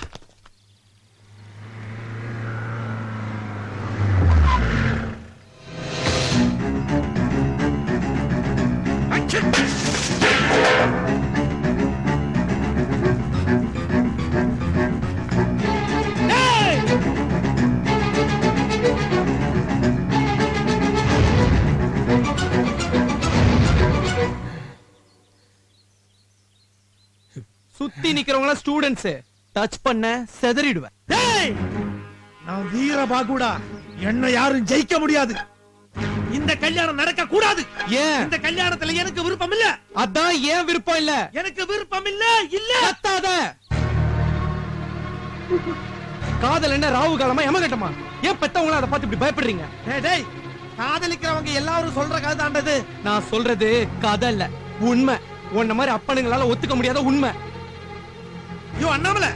சுத்தி நிக்கிறவங்க ஸ்டூடண்ட்ஸ். டச் பண்ண செதறிடுவேன். நான் வீரபாகுடா. என்ன யாரும் ஜெயிக்க முடியாது. இந்த கல்யாணம் நடக்க கூடாது. ஏன்? இந்த கல்யாணத்துல எனக்கு விருப்பம் இல்ல. அதான் ஏன் விருப்பம் இல்ல? எனக்கு விருப்பம் இல்ல. கத்தாத. காதல் என்ன ராவு காலமா யமகட்டமா? ஏன் பெத்தவங்கள அதை பார்த்து இப்படி பயப்படுறீங்க? டேய், காதலிக்கிறவங்க எல்லாரும் சொல்ற கதை தாண்டது. நான் சொல்றது கதை இல்ல, உண்மை. உன்ன மாதிரி அப்பனுங்களால ஒத்துக்க முடியாத உண்மை. ஐயோ அண்ணாமலை,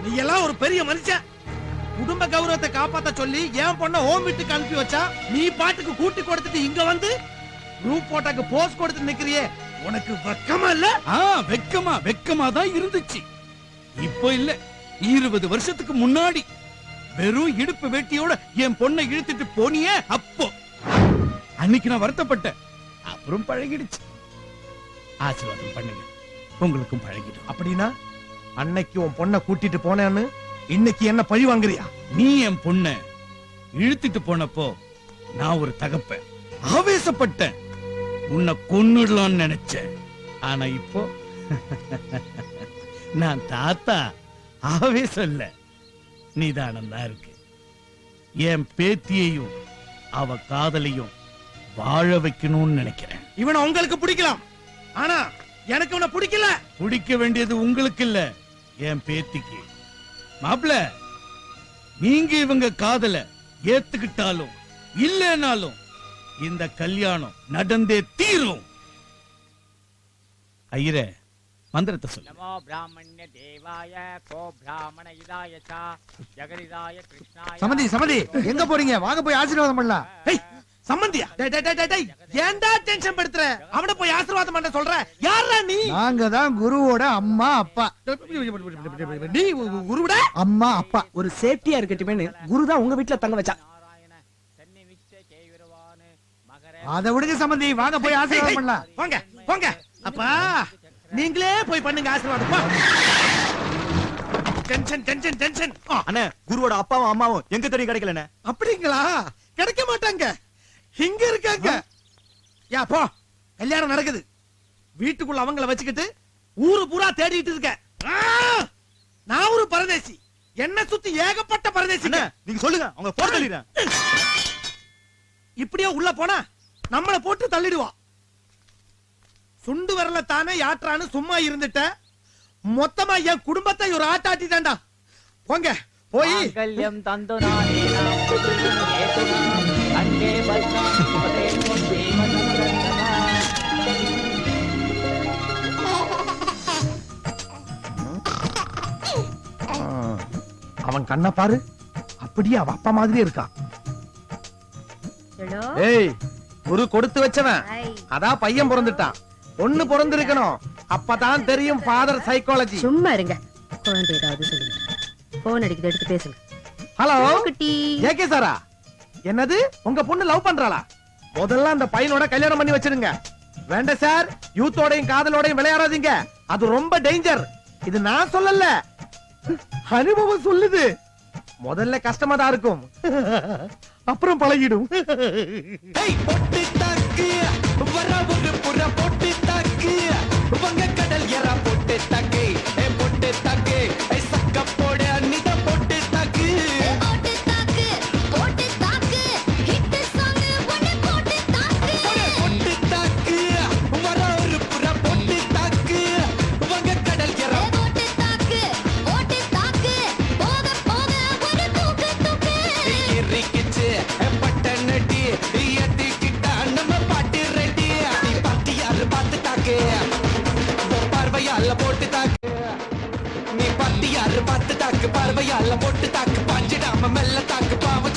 நீ எல்லாம் ஒரு பெரிய மனுஷன். குடும்ப கௌரவத்தை காப்பாத்த சொல்லி என் பொண்ண ஹோம் வீட்டுக்கு அனுப்பி வச்சா நீ பாட்டுக்கு கூட்டி கொடுத்துட்டு இங்க வந்து குரூப் போட்டாக்கு போஸ்ட் கொடுத்து நிக்கிறியே, உனக்கு வெக்கமா இல்ல? வெக்கமா தான் இருந்துச்சு. இப்போ இல்ல, 20 வருஷத்துக்கு முன்னாடி வெறும் இடுப்பு வேட்டியோட என் பொண்ணை இழுத்துட்டு போனியே, அப்போ அன்னைக்கு நான் வருத்தப்பட்டேன். அப்புறம் பழகிடுச்சு. ஆசீர்வாதம் பண்ணுங்க, உங்களுக்கும் பழகிடும். அப்படின்னா அன்னைக்கு உன் பொண்ணை கூட்டிட்டு போனேன்னு இன்னைக்கு என்ன பழி வாங்குறியா? நீ என் பொண்ண இழுத்துட்டு போனப்போ நான் ஒரு தகப்பன் ஆவேசப்பட்டேன், உன்னை கொன்னுடலாம்னு நினைச்சேன். ஆனா இப்போ நான் தாத்தா, ஆவேசம் இல்ல, நிதானம் தான் இருக்கு. என் பேத்தியையும் அவ காதலையும் வாழ வைக்கணும்னு நினைக்கிறேன். இவனை உங்களுக்கு பிடிக்கலாம், ஆனா எனக்கு இவனை பிடிக்கல. பிடிக்க வேண்டியது உங்களுக்கு இல்ல, என் பேத்திக்கு. மாப்ள, நீங்க இவங்க காதல ஏத்துக்கிட்டாலும் இல்லனாலும் இந்த கல்யாணம் நடந்தே தீரும். ஐயரே, மந்திரத்தை சொல்லு. நமோ பிராமண்ய தேவாய கோ பிராமண இதாய ச ஜகரிதாய கிருஷ்ணாய. சமந்தி எங்க போறீங்க? வாங்க போய் ஆசீர்வாதம் பண்ணலாம். சம்பந்தியா? ஏன்டா டென்ஷன் படுத்துற? அவனை போய் ஆசீர்வாதம் பண்ண சொல்ற? யாரா நீ? நாங்க தான் குருவோட அம்மா அப்பா. நீ குருவோட அம்மா அப்பா. ஒரு சேஃப்டியா இருக்கட்டுமேனு குரு தான் உங்க வீட்ல தங்க வச்சா. அதை விடுங்க சம்பந்தி, வாங்க போய் ஆசீர்வாதம் பண்ணலாம். போங்க போங்க அப்பா, நீங்களே போய் பண்ணுங்க ஆசீர்வாதம். Tension tension tension. அண்ணே, குருவோட அப்பாவும் அம்மாவும் எங்க தெரியும் கிடைக்கலண்ணே. அப்படிங்களா? கிடைக்க மாட்டாங்க, இங்க இருக்காங்க. யா போ, கல்யாணம் நடக்குது. வீட்டுக்குள்ள அவங்கள வச்சுக்கிட்டு ஊரு பூரா தேடிட்டு இருக்க. ஆ! நான் ஒரு பரதேசி, என்ன சுத்தி ஏகப்பட்ட பரதேசி. நீங்க சொல்லுங்க, அவங்க போட்டு தள்ளிடுறேன். இப்படியே உள்ள போனா நம்மள போட்டு தள்ளிடுவா. சுண்டு வரல தானே யாற்றான்னு சும்மா இருந்துட்ட, மொத்தமா என் குடும்பத்தை ஒரு ஆட்டாட்டிட்டான்டா. போங்க போய் மாங்கல்யம் தந்து நானேன அங்கே பத்மம் சுபதே அவன் கண்ண பாரு, அப்படியே அவ அப்பா மாதிரி இருக்கா. ஏய், ஒரு கொடுத்து வச்சவன், அதான் பையன் பிறந்துட்டான். பொண்ணு பிறந்திருக்கணும், அப்பதான் தெரியும் ஃபாதர் சைக்காலஜி. சும்மா இருங்க, குழந்தை ஏதாவது சொல்லுங்க. போன் அடிக்குது, எடுத்து பேசுங்க. ஹலோ குட்டி. ஏகே சாரா, என்னது உங்க பொண்ணு லவ் பண்றாளா? முதல்ல அந்த பையனோட கல்யாணம் பண்ணி வச்சிருங்க. வேண்டாம் சார், யூத்தோடையும் காதலோடையும் விளையாடாதீங்க, அது ரொம்ப டேஞ்சர். இது நான் சொல்லல, அனுபவம் சொல்லுது. முதல்ல கஷ்டமா தான் இருக்கும், அப்புறம் பழகிடும். பொட்டு தாக்கு வர ஒரு புற பொட்டு தாக்கு வங்க கடல் எற பொட்டு தாக்கு பொட்டு தாக்கு சக்க போட நித பொட்டு தாக்கு போட்டு தாக்கு போட்டு தாக்கு ஹிட் சாங் ஒன்னு போட்டு தாக்கு பொட்டு தாக்கு வர ஒரு புற பொட்டு தாக்கு வங்க கடல் எற போட்டு தாக்கு போக போக ஒரு தூக்கு தூக்கு இரிக்கிச்சு பட்டனடி ஏத்திக்கிட்டா நம்ம பாட்டு ரெடி நீ பாட்டு யாரு பார்த்து தாக்கு பார்வையால போட்டு தாக்கு நீ பாட்டு யாரு பார்த்து தாக்கு பார்வையால போட்டு தாக்கு பாஞ்சிடாம மெல்ல தாக்கு பாவ